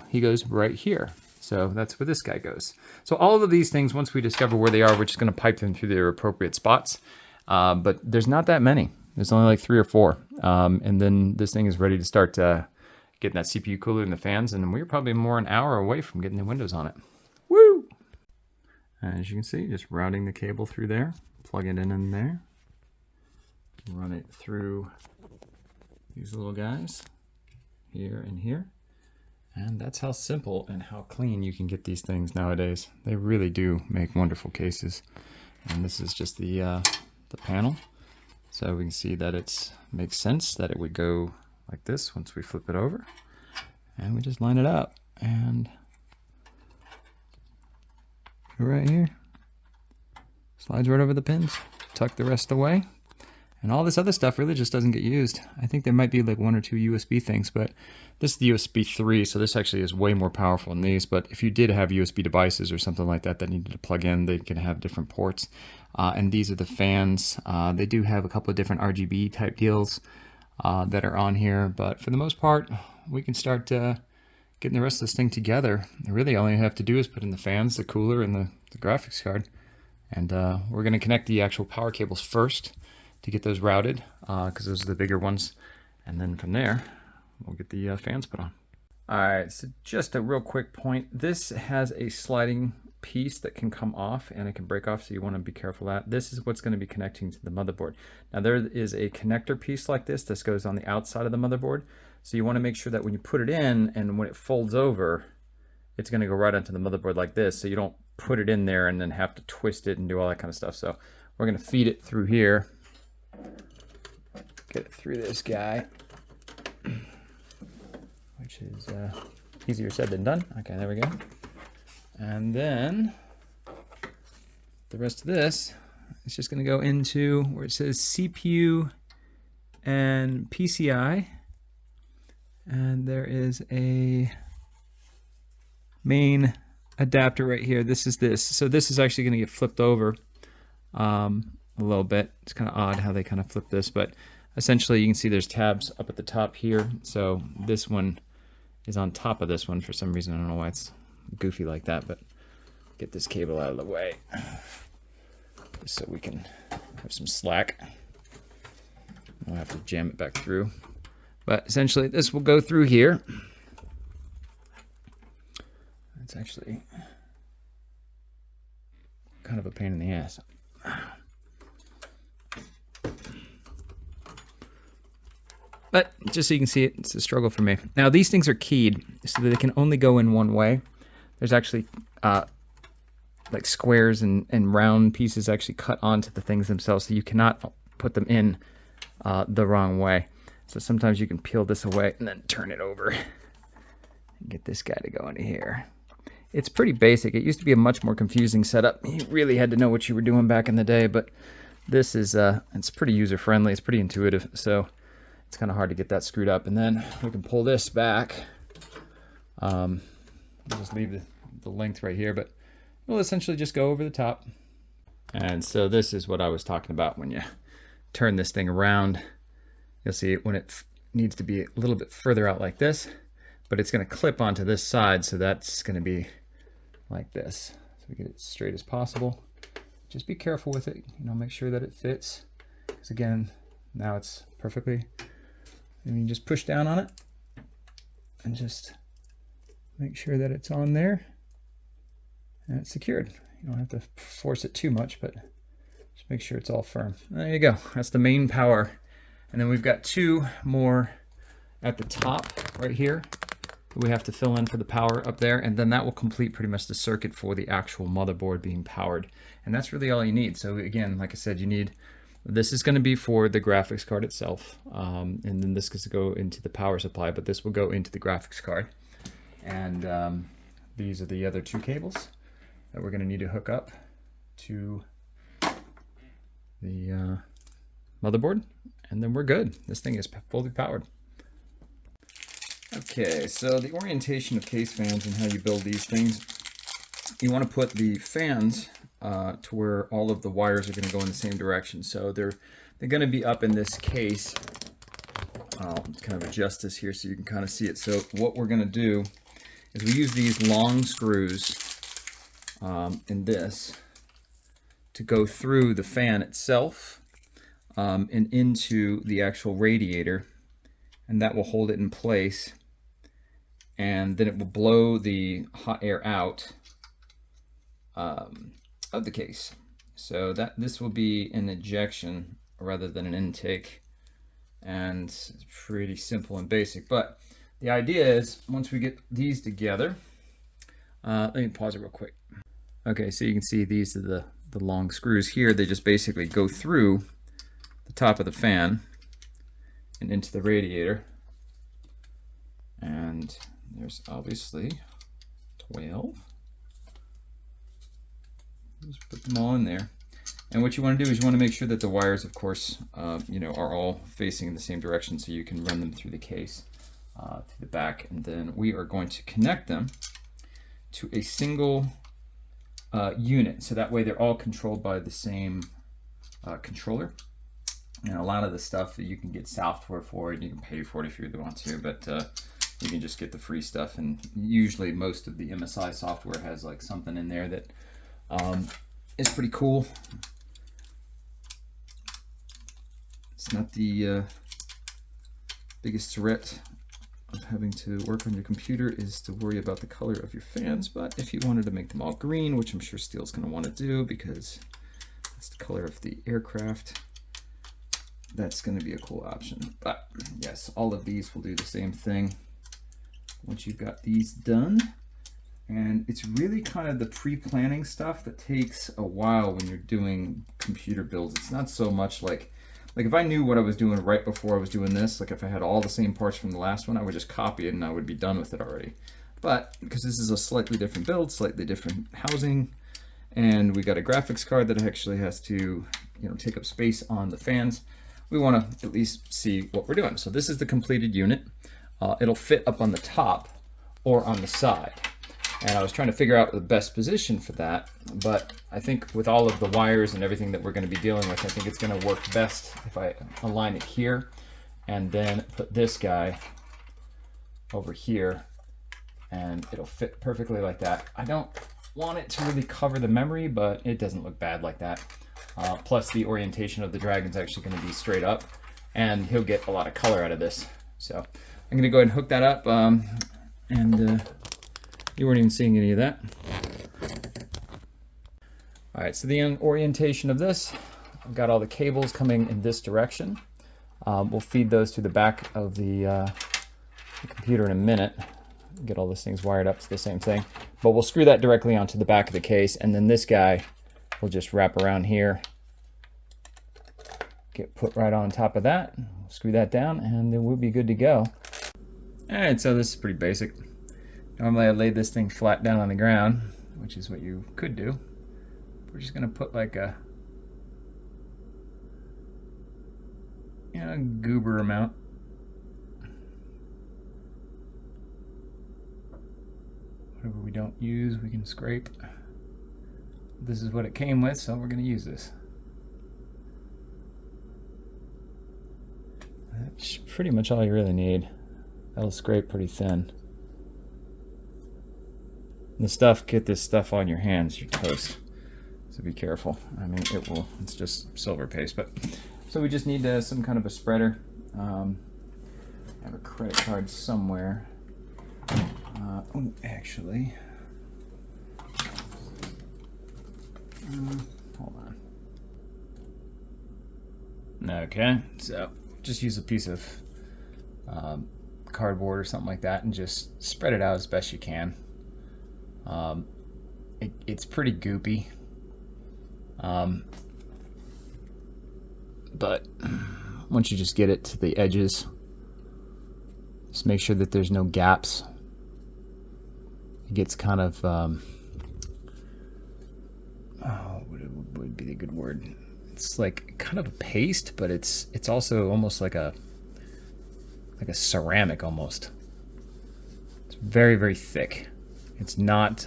He goes right here. So that's where this guy goes. So all of these things, once we discover where they are, we're just going to pipe them through their appropriate spots. But there's not that many. There's only like 3 or 4. And then this thing is ready to start getting that CPU cooler and the fans. And we're probably more an hour away from getting the windows on it. Woo! As you can see, just routing the cable through there. Plug it in there. Run it through these little guys here and here. And that's how simple and how clean you can get these things nowadays. They really do make wonderful cases. And this is just the panel. So we can see that it makes sense that it would go like this once we flip it over. And we just line it up. And right here. Slides right over the pins. Tuck the rest away. And all this other stuff really just doesn't get used. I think there might be like 1 or 2 USB things, but this is the USB 3, so this actually is way more powerful than these. But if you did have USB devices or something like that that needed to plug in, they can have different ports. And these are the fans. They do have a couple of different RGB type deals that are on here, but for the most part, we can start getting the rest of this thing together. Really, all you have to do is put in the fans, the cooler, and the graphics card. And we're going to connect the actual power cables first to get those routed, because those are the bigger ones. And then from there, we'll get the fans put on. All right, so just a real quick point. This has a sliding piece that can come off and it can break off, so you want to be careful of that. This is what's going to be connecting to the motherboard. Now there is a connector piece like this goes on the outside of the motherboard. So you want to make sure that when you put it in and when it folds over, it's going to go right onto the motherboard like this, so you don't put it in there and then have to twist it and do all that kind of stuff. So we're going to feed it through here. Get it through this guy, which is easier said than done. Okay, there we go. And then the rest of this is just going to go into where it says CPU and PCI. And there is a main adapter right here. This is this. So this is actually going to get flipped over a little bit. It's kind of odd how they kind of flip this, but essentially you can see there's tabs up at the top here. So this one is on top of this one for some reason. I don't know why it's goofy like that, but get this cable out of the way just so we can have some slack. I'll have to jam it back through. But essentially this will go through here. It's actually kind of a pain in the ass. But just so you can see it, it's a struggle for me. Now these things are keyed so that they can only go in one way. There's actually like squares and round pieces actually cut onto the things themselves, so you cannot put them in the wrong way. So sometimes you can peel this away and then turn it over and get this guy to go into here. It's pretty basic. It used to be a much more confusing setup. You really had to know what you were doing back in the day, but this is it's pretty user friendly. It's pretty intuitive, so it's kind of hard to get that screwed up. And then we can pull this back. I'll just leave the length right here, but we'll essentially just go over the top. And so this is what I was talking about. When you turn this thing around, you'll see it when it needs to be a little bit further out like this, but it's going to clip onto this side, so that's going to be like this. So we get it straight as possible. Just be careful with it, you know, make sure that it fits, because again, now it's perfectly, and you just push down on it and just make sure that it's on there and it's secured. You don't have to force it too much, but just make sure it's all firm. There you go. That's the main power. And then we've got 2 more at the top right here that we have to fill in for the power up there, and then that will complete pretty much the circuit for the actual motherboard being powered. And that's really all you need. So again, like I said, you need, this is going to be for the graphics card itself, and then this is to go into the power supply, but this will go into the graphics card. And these are the other 2 cables that we're going to need to hook up to the motherboard, and then we're good. This thing is fully powered. Okay, so the orientation of case fans and how you build these things, you want to put the fans to where all of the wires are going to go in the same direction. So they're going to be up in this case. I'll kind of adjust this here so you can kind of see it. So what we're going to do is we use these long screws in this to go through the fan itself and into the actual radiator, and that will hold it in place, and then it will blow the hot air out of the case. So that this will be an ejection rather than an intake, and it's pretty simple and basic. But the idea is, once we get these together, let me pause it real quick. Okay, so you can see these are the long screws here. They just basically go through the top of the fan and into the radiator. And there's obviously 12. Just put them all in there. And what you want to do is you want to make sure that the wires, of course, you know, are all facing in the same direction so you can run them through the case to the back. And then we are going to connect them to a single unit. So that way they're all controlled by the same controller. And a lot of the stuff that you can get software for it, you can pay for it if you really want to, but you can just get the free stuff. And usually most of the MSI software has like something in there that is pretty cool. It's not the biggest threat of having to work on your computer is to worry about the color of your fans, but if you wanted to make them all green, which I'm sure Steel's going to want to do because it's the color of the aircraft, that's going to be a cool option. But yes, all of these will do the same thing once you've got these done. And it's really kind of the pre-planning stuff that takes a while when you're doing computer builds. It's not so much like if I knew what I was doing right before I was doing this, like if I had all the same parts from the last one, I would just copy it and I would be done with it already. But because this is a slightly different build, slightly different housing, and we got a graphics card that actually has to, you know, take up space on the fans, we want to at least see what we're doing. So this is the completed unit. It'll fit up on the top or on the side. And I was trying to figure out the best position for that, but I think with all of the wires and everything that we're going to be dealing with, I think it's going to work best if I align it here and then put this guy over here, and it'll fit perfectly like that. I don't want it to really cover the memory, but it doesn't look bad like that. Plus the orientation of the dragon's actually going to be straight up, and he'll get a lot of color out of this. So I'm going to go ahead and hook that up, and you weren't even seeing any of that. All right, so the orientation of this, I've got all the cables coming in this direction. We'll feed those to the back of the computer in a minute, get all those things wired up to the same thing. But we'll screw that directly onto the back of the case, and then this guy will just wrap around here, get put right on top of that, screw that down, and then we'll be good to go. All right, so this is pretty basic. Normally I lay this thing flat down on the ground, which is what you could do. We're just gonna put like a, you know, goober amount. Whatever we don't use, we can scrape. This is what it came with, so we're gonna use this. That's pretty much all you really need. That'll scrape pretty thin. Get this stuff on your hands, you're toast. So be careful. I mean, it's just silver paste. But so we just need some kind of a spreader. I have a credit card somewhere. Oh, actually. Hold on. Okay, so just use a piece of cardboard or something like that and just spread it out as best you can. It's pretty goopy, but once you just get it to the edges, just make sure that there's no gaps. It gets kind of what would be the good word? It's like kind of a paste, but it's also almost like a ceramic almost. It's very, very thick. It's not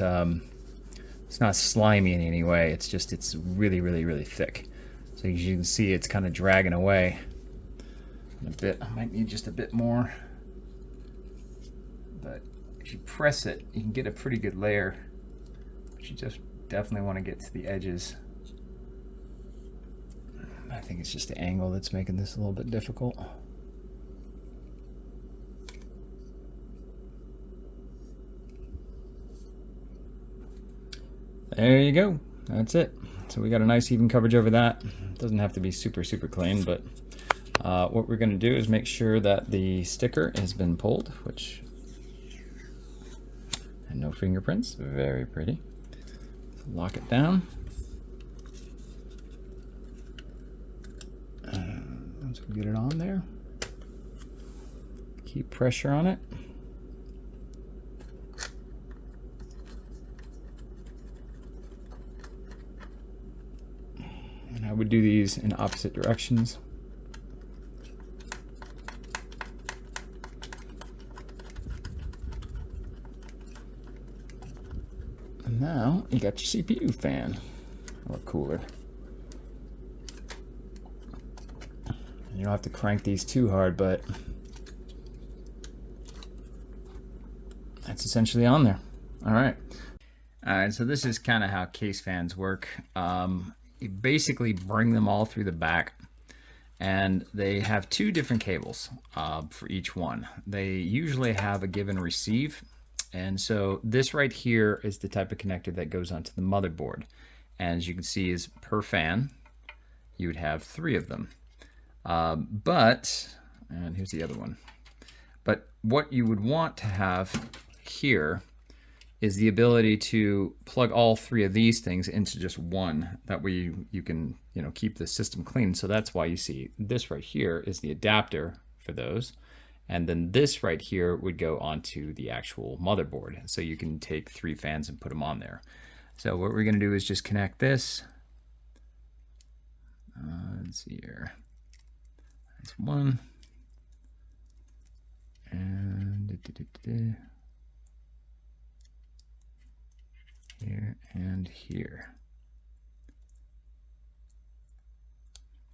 slimy in any way. It's really, really, really thick. So as you can see, it's kind of dragging away a bit. I might need just a bit more, but if you press it, you can get a pretty good layer. But you just definitely want to get to the edges. I think it's just the angle that's making this a little bit difficult. There you go. That's it. So we got a nice even coverage over that. It doesn't have to be super, super clean, but what we're going to do is make sure that the sticker has been pulled, which, and no fingerprints. Very pretty. Lock it down. Once we get it on there, keep pressure on it. would do these in opposite directions. And now you got your CPU fan, or cooler. You don't have to crank these too hard, but that's essentially on there. All right. All right, so this is kind of how case fans work. You basically bring them all through the back, and they have two different cables for each one. They usually have a give and receive, and so this right here is the type of connector that goes onto the motherboard. And as you can see, is per fan, you would have 3 of them. And here's the other one. But what you would want to have here is the ability to plug all 3 of these things into just one. That way you can, keep the system clean. So that's why you see this right here is the adapter for those. And then this right here would go onto the actual motherboard. So you can take 3 fans and put them on there. So what we're gonna do is just connect this. Let's see here. That's one. And here and here.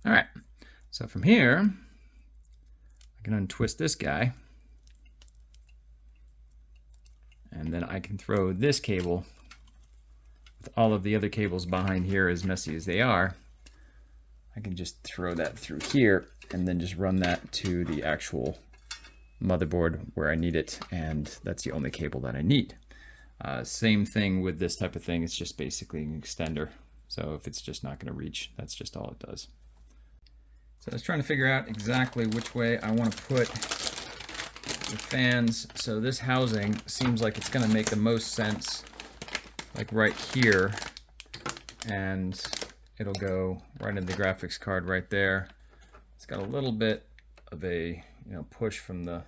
All right, so from here, I can untwist this guy, and then I can throw this cable with all of the other cables behind here, as messy as they are. I can just throw that through here and then just run that to the actual motherboard where I need it, and that's the only cable that I need. Same thing with this type of thing. It's just basically an extender. So if it's just not going to reach, that's just all it does. So I was trying to figure out exactly which way I want to put the fans. So this housing seems like it's going to make the most sense, like right here, and it'll go right into the graphics card right there. It's got a little bit of a push from the,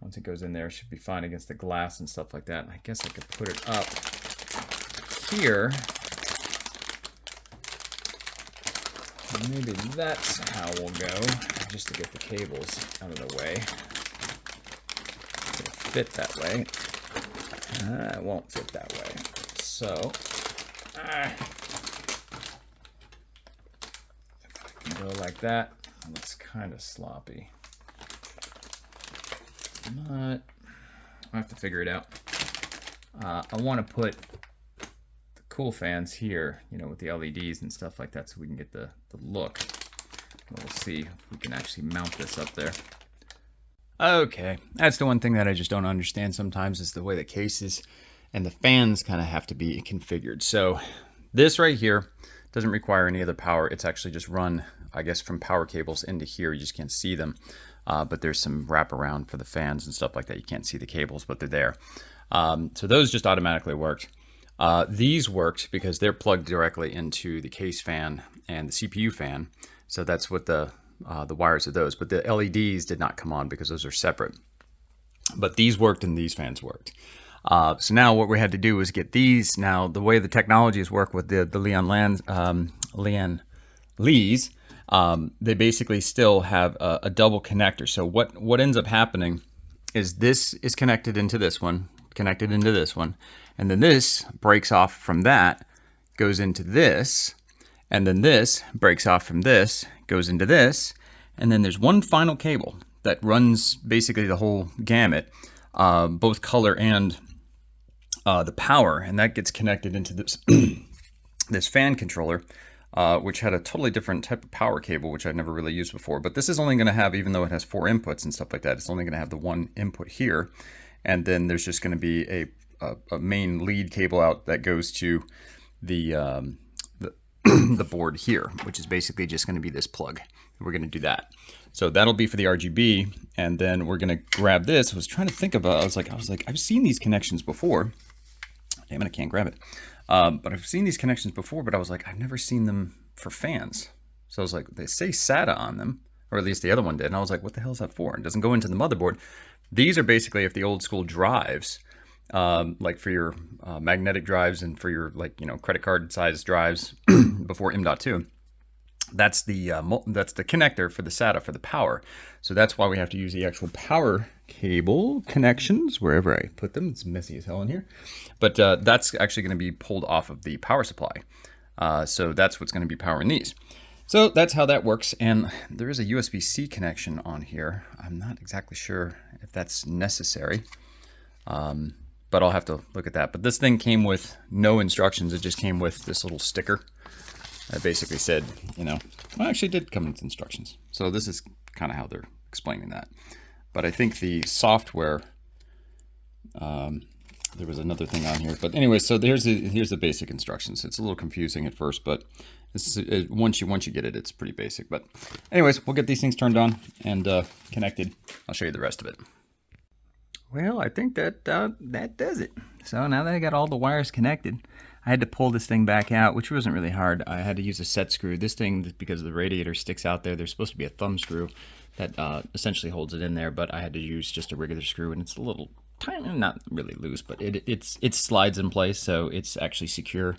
once it goes in there, it should be fine against the glass and stuff like that. And I guess I could put it up here. And maybe that's how we'll go, just to get the cables out of the way. It'll fit that way. It won't fit that way. So, if I can go like that. It looks kind of sloppy. But I have to figure it out. I want to put the cool fans here, with the LEDs and stuff like that, so we can get the look. We'll see if we can actually mount this up there. Okay, that's the one thing that I just don't understand sometimes, is the way the cases and the fans kind of have to be configured. So this right here doesn't require any other power. It's actually just run, I guess, from power cables into here. You just can't see them. But there's some wraparound for the fans and stuff like that. You can't see the cables, but they're there. So those just automatically worked. These worked because they're plugged directly into the case fan and the CPU fan. So that's what the wires of those. But the LEDs did not come on because those are separate. But these worked and these fans worked. So now what we had to do was get these. Now the way the technologies work with the Lian Lees, they basically still have a double connector. So what ends up happening is this is connected into this one, and then this breaks off from that, goes into this, and then this breaks off from this, goes into this, and then there's one final cable that runs basically the whole gamut, both color and the power, and that gets connected into this this fan controller, which had a totally different type of power cable, which I'd never really used before. But this is only going to have, even though it has 4 inputs and stuff like that, it's only going to have the one input here, and then there's just going to be a main lead cable out that goes to the the board here, which is basically just going to be this plug. We're going to do that. So that'll be for the RGB, and then we're going to grab this. I was trying to think about, I was like, I've seen these connections before. Damn it, I can't grab it. But I've seen these connections before, but I was like, I've never seen them for fans. So I was like, they say SATA on them, or at least the other one did. And I was like, what the hell is that for? It doesn't go into the motherboard. These are basically if the old school drives, like for your magnetic drives and for your credit card size drives before M.2. that's the connector for the SATA for the power. So that's why we have to use the actual power cable connections wherever I put them. It's messy as hell in here, but that's actually going to be pulled off of the power supply. So that's what's going to be powering these. So that's how that works. And there is a USB-C connection on here. I'm not exactly sure if that's necessary, but I'll have to look at that. But this thing came with no instructions. It just came with this little sticker. I basically said, you know, well, actually did come with instructions. So this is kind of how they're explaining that. But I think the software, there was another thing on here. But anyway, so here's the basic instructions. It's a little confusing at first, but this is, once you get it, it's pretty basic. But anyways, we'll get these things turned on and connected. I'll show you the rest of it. Well, I think that that does it. So now that I got all the wires connected, I had to pull this thing back out, which wasn't really hard. I had to use a set screw. This thing, because the radiator sticks out there, there's supposed to be a thumb screw that essentially holds it in there, but I had to use just a regular screw, and it's a little tiny, not really loose, but it slides in place, so it's actually secure.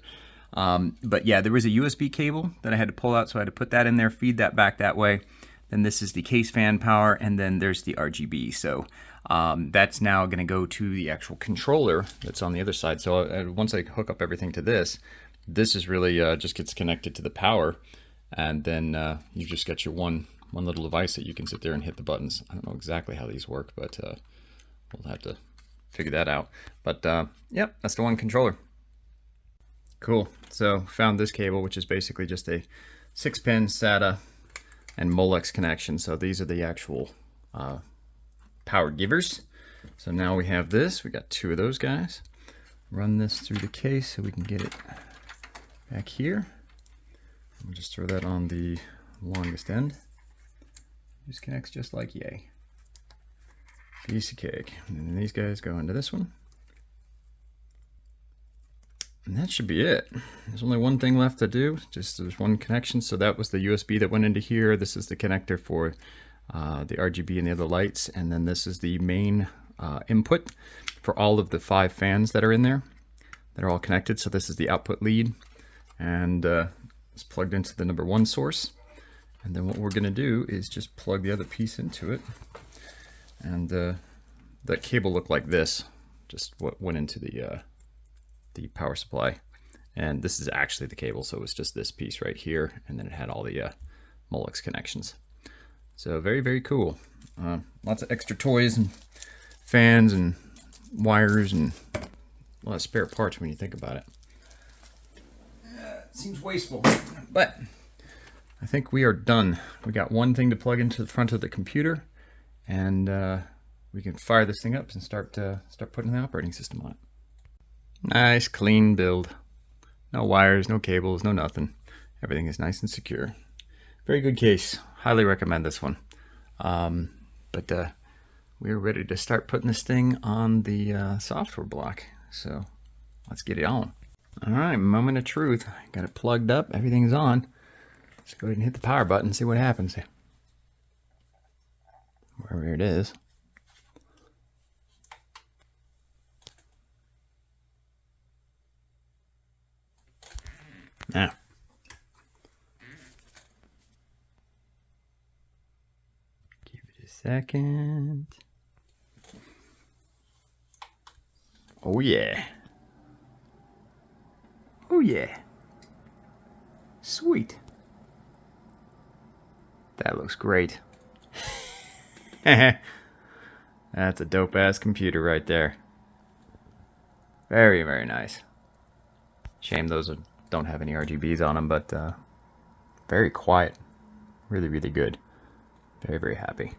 But yeah, there was a USB cable that I had to pull out, so I had to put that in there, feed that back that way. Then this is the case fan power, and then there's the RGB. So that's now going to go to the actual controller that's on the other side. So once I hook up everything to this is really just gets connected to the power, and then you just got your one little device that you can sit there and hit the buttons. I don't know exactly how these work, but we'll have to figure that out. But yep, that's the one controller. Cool. So found this cable, which is basically just a 6-pin SATA and Molex connection. So these are the actual power givers. So now we have this. We got 2 of those guys. Run this through the case so we can get it back here. We'll just throw that on the longest end. Just connects just like yay. Piece of cake. And then these guys go into this one. And that should be it. There's only one thing left to do. Just there's one connection. So that was the USB that went into here. This is the connector for the RGB and the other lights. And then this is the main input for all of the 5 fans that are in there. That are all connected. So this is the output lead. And it's plugged into the number 1 source. And then what we're going to do is just plug the other piece into it. And that cable looked like this. Just what went into the power supply. And this is actually the cable, so it's just this piece right here, and then it had all the Molex connections. So very, very cool. Lots of extra toys and fans and wires and a lot of spare parts when you think about it. It seems wasteful, but I think we are done. We got one thing to plug into the front of the computer, and we can fire this thing up and start putting the operating system on it. Nice, clean build. No wires, no cables, no nothing. Everything is nice and secure. Very good case. Highly recommend this one. But we're ready to start putting this thing on the software block. So let's get it on. All right, moment of truth. Got it plugged up. Everything's on. Let's go ahead and hit the power button and see what happens. Wherever it is. Now, give it a second. Oh yeah. Oh yeah. Sweet. That looks great. That's a dope ass computer right there. Very, very nice. Shame those don't have any RGBs on them, but very quiet. Really, really good. Very, very happy.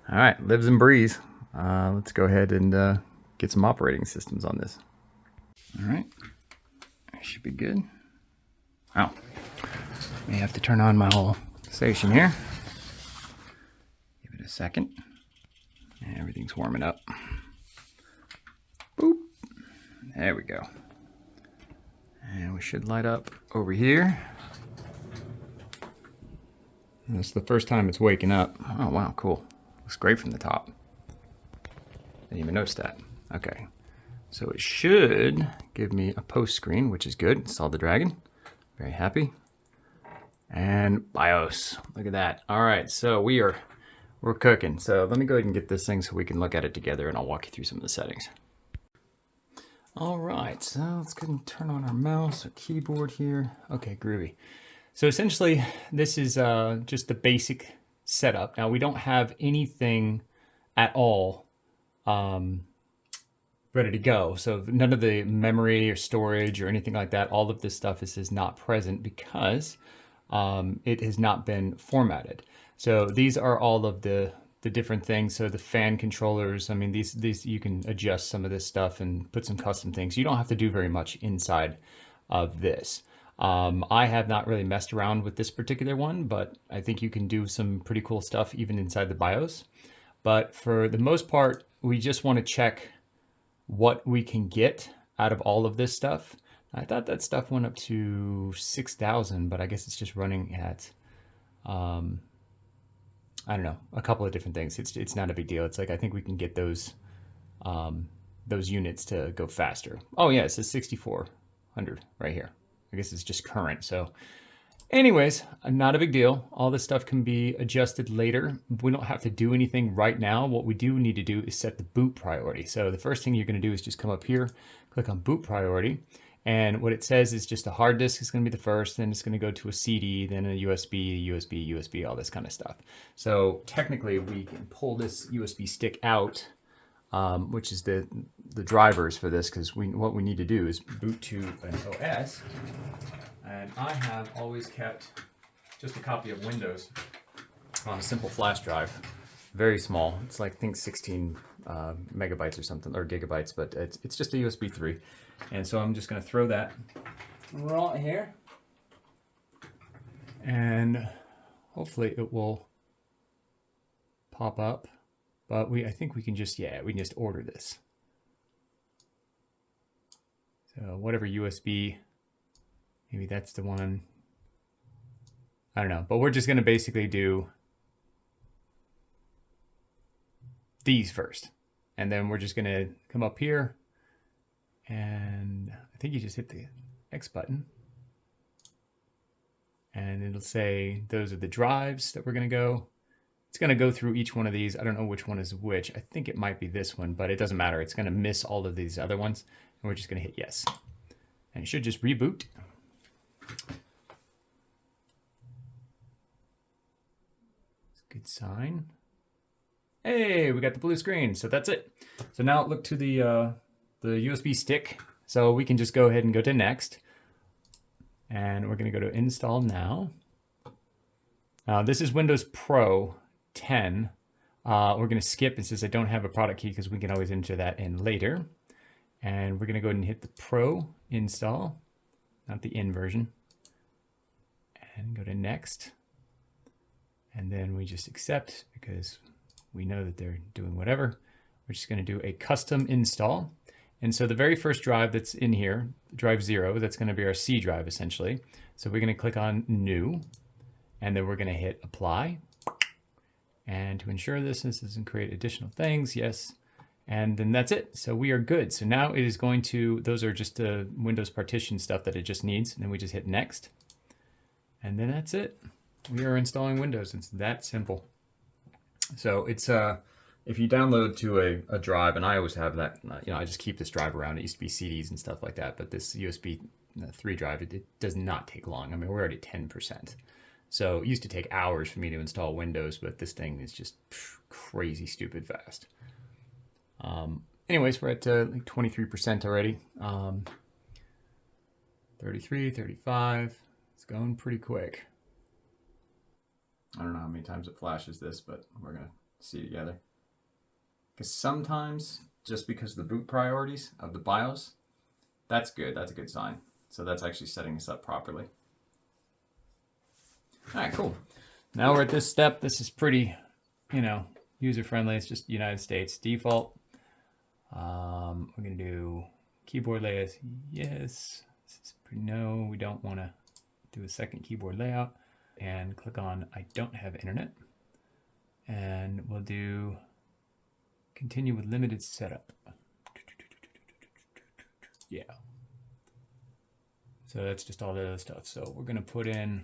All right, lives and breathes. Let's go ahead and get some operating systems on this. All right, should be good. Oh, may have to turn on my whole station here. Give it a second. Everything's warming up. Boop. There we go. And we should light up over here. And this is the first time it's waking up. Oh wow, cool. Looks great from the top. Didn't even notice that. Okay. So it should give me a post screen, which is good. Saw the dragon. Very happy. And BIOS. Look at that. All right, so we're cooking. So let me go ahead and get this thing so we can look at it together, and I'll walk you through some of the settings. All right, so let's go and turn on our mouse, our keyboard here. Okay, groovy. So essentially, this is just the basic setup. Now, we don't have anything at all ready to go. So none of the memory or storage or anything like that, all of this stuff is not present because it has not been formatted. So these are all of the different things. So the fan controllers, I mean, these you can adjust some of this stuff and put some custom things. You don't have to do very much inside of this. I have not really messed around with this particular one, but I think you can do some pretty cool stuff even inside the BIOS. But for the most part, we just want to check what we can get out of all of this stuff. I thought that stuff went up to 6,000, but I guess it's just running at, I don't know, a couple of different things. It's not a big deal. It's like, I think we can get those units to go faster. Oh yeah, it says 6,400 right here. I guess it's just current. So anyways, not a big deal. All this stuff can be adjusted later. We don't have to do anything right now. What we do need to do is set the boot priority. So the first thing you're going to do is just come up here, click on boot priority. And what it says is just a hard disk is going to be the first, then it's going to go to a CD, then a USB, all this kind of stuff. So technically we can pull this USB stick out, which is the drivers for this, because what we need to do is boot to an OS. And I have always kept just a copy of Windows on a simple flash drive, very small. It's like, I think 16 megabytes or something, or gigabytes, but it's just a USB 3. And so I'm just going to throw that right here, and hopefully it will pop up. But I think we can just, we can just order this. So whatever USB, maybe that's the one. I don't know, but we're just going to basically do these first. And then we're just going to come up here, and I think you just hit the X button. And it'll say those are the drives that we're going to go. It's going to go through each one of these. I don't know which one is which. I think it might be this one, but it doesn't matter. It's going to miss all of these other ones. And we're just going to hit yes. And it should just reboot. It's a good sign. Hey, we got the blue screen. So that's it. So now look to the USB stick. So we can just go ahead and go to next. And we're going to go to install now. This is Windows Pro 10. We're going to skip. It says I don't have a product key because we can always enter that in later. And we're going to go ahead and hit the Pro install, not the in version. And go to next. And then we just accept because we know that they're doing whatever. We're just going to do a custom install. And so the very first drive that's in here, drive 0, that's going to be our C drive essentially. So we're going to click on new, and then we're going to hit apply. And to ensure this doesn't create additional things, yes. And then that's it. So we are good. So now it is going to, those are just the Windows partition stuff that it just needs. And then we just hit next. And then that's it. We are installing Windows. It's that simple. So it's, if you download to a drive, and I always have that, I just keep this drive around. It used to be CDs and stuff like that, but this USB 3 drive, it does not take long. I mean, we're already 10%. So it used to take hours for me to install Windows, but this thing is just crazy stupid fast. Anyways, we're at like 23% already. 33, 35. It's going pretty quick. I don't know how many times it flashes this, but we're going to see together. Because sometimes, just because of the boot priorities of the BIOS, that's good. That's a good sign. So that's actually setting us up properly. All right, cool. Now we're at this step. This is pretty, user-friendly. It's just United States default. We're going to do keyboard layout. Yes. This is pretty, no, we don't want to do a second keyboard layout. And click on I don't have internet. And we'll do continue with limited setup. Yeah. So that's just all the other stuff. So we're going to put in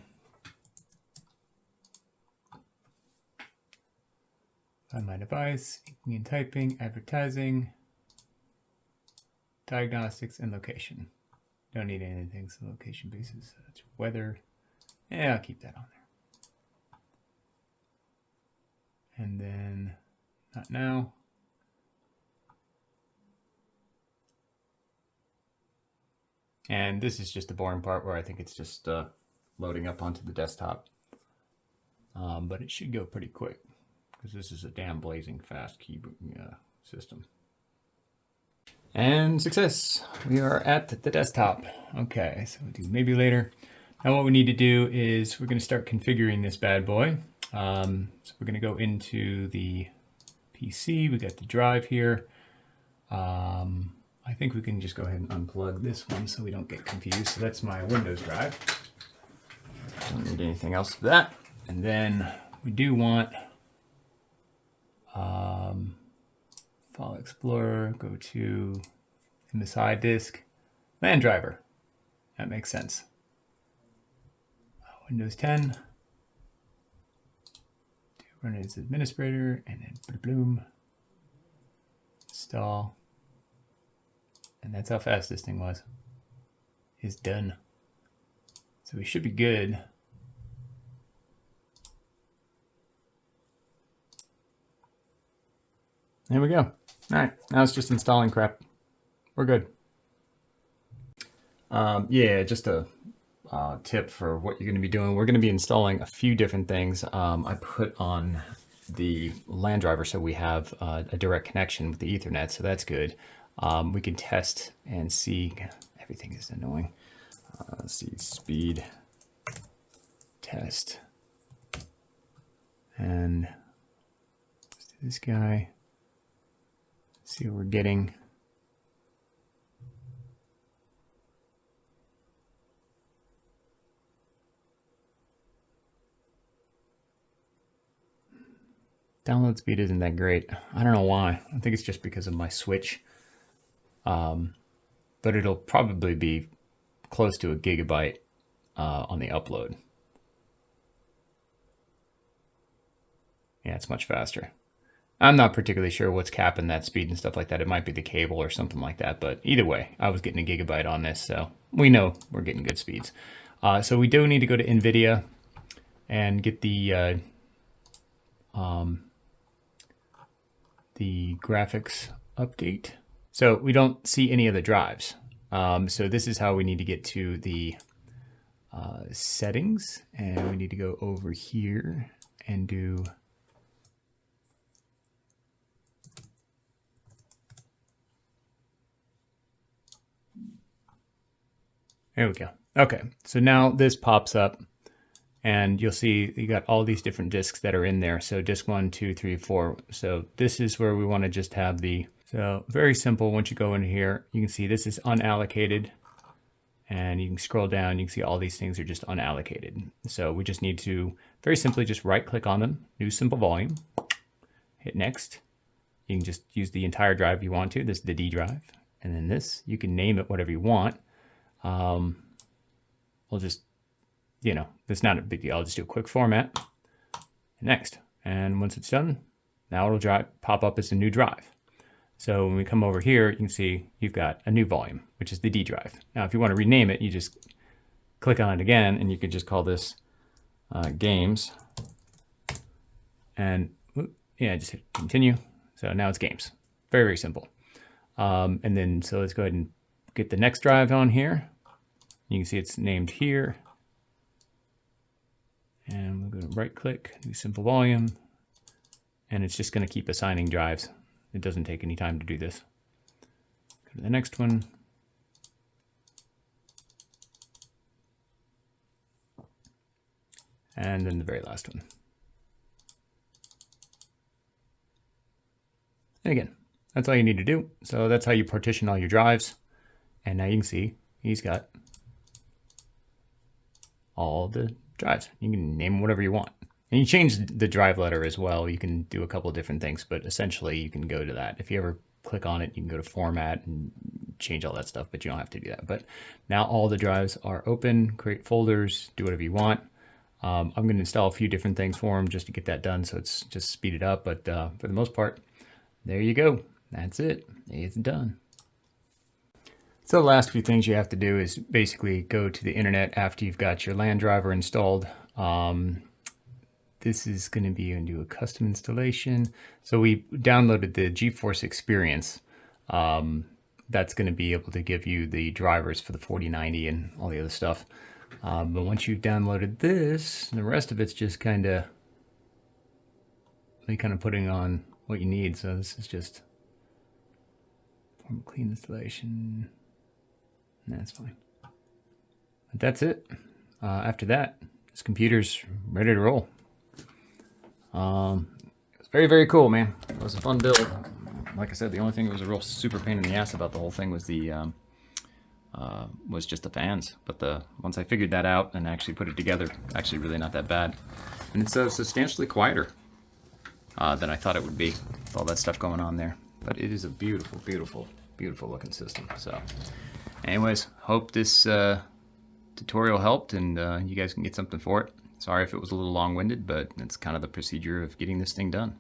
Find my device, inking and typing, advertising, diagnostics, and location. Don't need anything, so location basis, that's weather. Yeah, I'll keep that on there. And then, not now. And this is just the boring part where I think it's just loading up onto the desktop. But it should go pretty quick because this is a damn blazing fast keyboard system. And success! We are at the desktop. Okay, so we'll do maybe later. Now what we need to do is we're going to start configuring this bad boy. So we're going to go into the PC. We got the drive here. I think we can just go ahead and unplug this one so we don't get confused. So that's my Windows drive. Don't need anything else for that. And then we do want File Explorer, go to MSI disk, LAN driver. That makes sense. Windows 10. Run it as administrator and then bloom. Install. And that's how fast this thing was. It's done. So we should be good. There we go. All right, now it's just installing crap. We're good. Yeah, just a tip for what you're going to be doing. We're going to be installing a few different things. I put on the LAN driver so we have a direct connection with the Ethernet, so that's good. We can test and see. Everything is annoying. Let's see, speed test, and let's do this guy. See what we're getting. Download speed isn't that great. I don't know why. I think it's just because of my switch. But it'll probably be close to a gigabyte on the upload. Yeah, it's much faster. I'm not particularly sure what's capping that speed and stuff like that. It might be the cable or something like that. But either way, I was getting a gigabyte on this, so we know we're getting good speeds. So we do need to go to NVIDIA and get the graphics update. So we don't see any of the drives. So this is how we need to get to the settings, and we need to go over here and do there we go. Okay, so now this pops up and you'll see you got all these different disks that are in there. So disk 1, 2, 3, 4. So this is where we want to just have the, so very simple. Once you go in here, you can see this is unallocated, and you can scroll down, you can see all these things are just unallocated. So we just need to very simply just right click on them, new simple volume, hit next. You can just use the entire drive you want to. This is the D drive. And then this, you can name it whatever you want. We'll just, you know, that's not a big deal. I'll just do a quick format. Next. And once it's done, now it'll pop up as a new drive. So when we come over here, you can see you've got a new volume, which is the D drive. Now, if you want to rename it, you just click on it again, and you could just call this games. And yeah, just hit continue. So now it's games. Very, very simple. And then, so let's go ahead and get the next drive on here. You can see it's named here. And we're going to right click, do simple volume. And it's just going to keep assigning drives. It doesn't take any time to do this. Go to the next one. And then the very last one. And again, that's all you need to do. So that's how you partition all your drives. And now you can see he's got all the drives. You can name them whatever you want. And you change the drive letter as well. You can do a couple of different things, but essentially you can go to that. If you ever click on it, you can go to format and change all that stuff, but you don't have to do that. But now all the drives are open, create folders, do whatever you want. I'm going to install a few different things for them just to get that done, so it's just speed it up. But for the most part, there you go. That's it. It's done. So the last few things you have to do is basically go to the internet after you've got your LAN driver installed. This is going to be into a custom installation. So we downloaded the GeForce Experience. That's going to be able to give you the drivers for the 4090 and all the other stuff. But once you've downloaded this, the rest of it's just kind of putting on what you need. So this is just clean installation. That's fine. But that's it. After that, this computer's ready to roll. It's very, very cool, man. It was a fun build. Like I said, the only thing that was a real super pain in the ass about the whole thing was the was just the fans. But once I figured that out and actually put it together, actually really not that bad. And it's substantially quieter than I thought it would be with all that stuff going on there. But it is a beautiful, beautiful, beautiful looking system. So anyways, hope this tutorial helped and you guys can get something for it. Sorry if it was a little long-winded, but it's kind of the procedure of getting this thing done.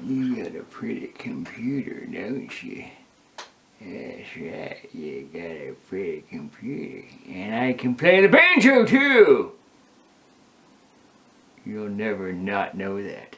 You got a pretty computer, don't you? That's right, you got a pretty computer. And I can play the banjo too! You'll never not know that.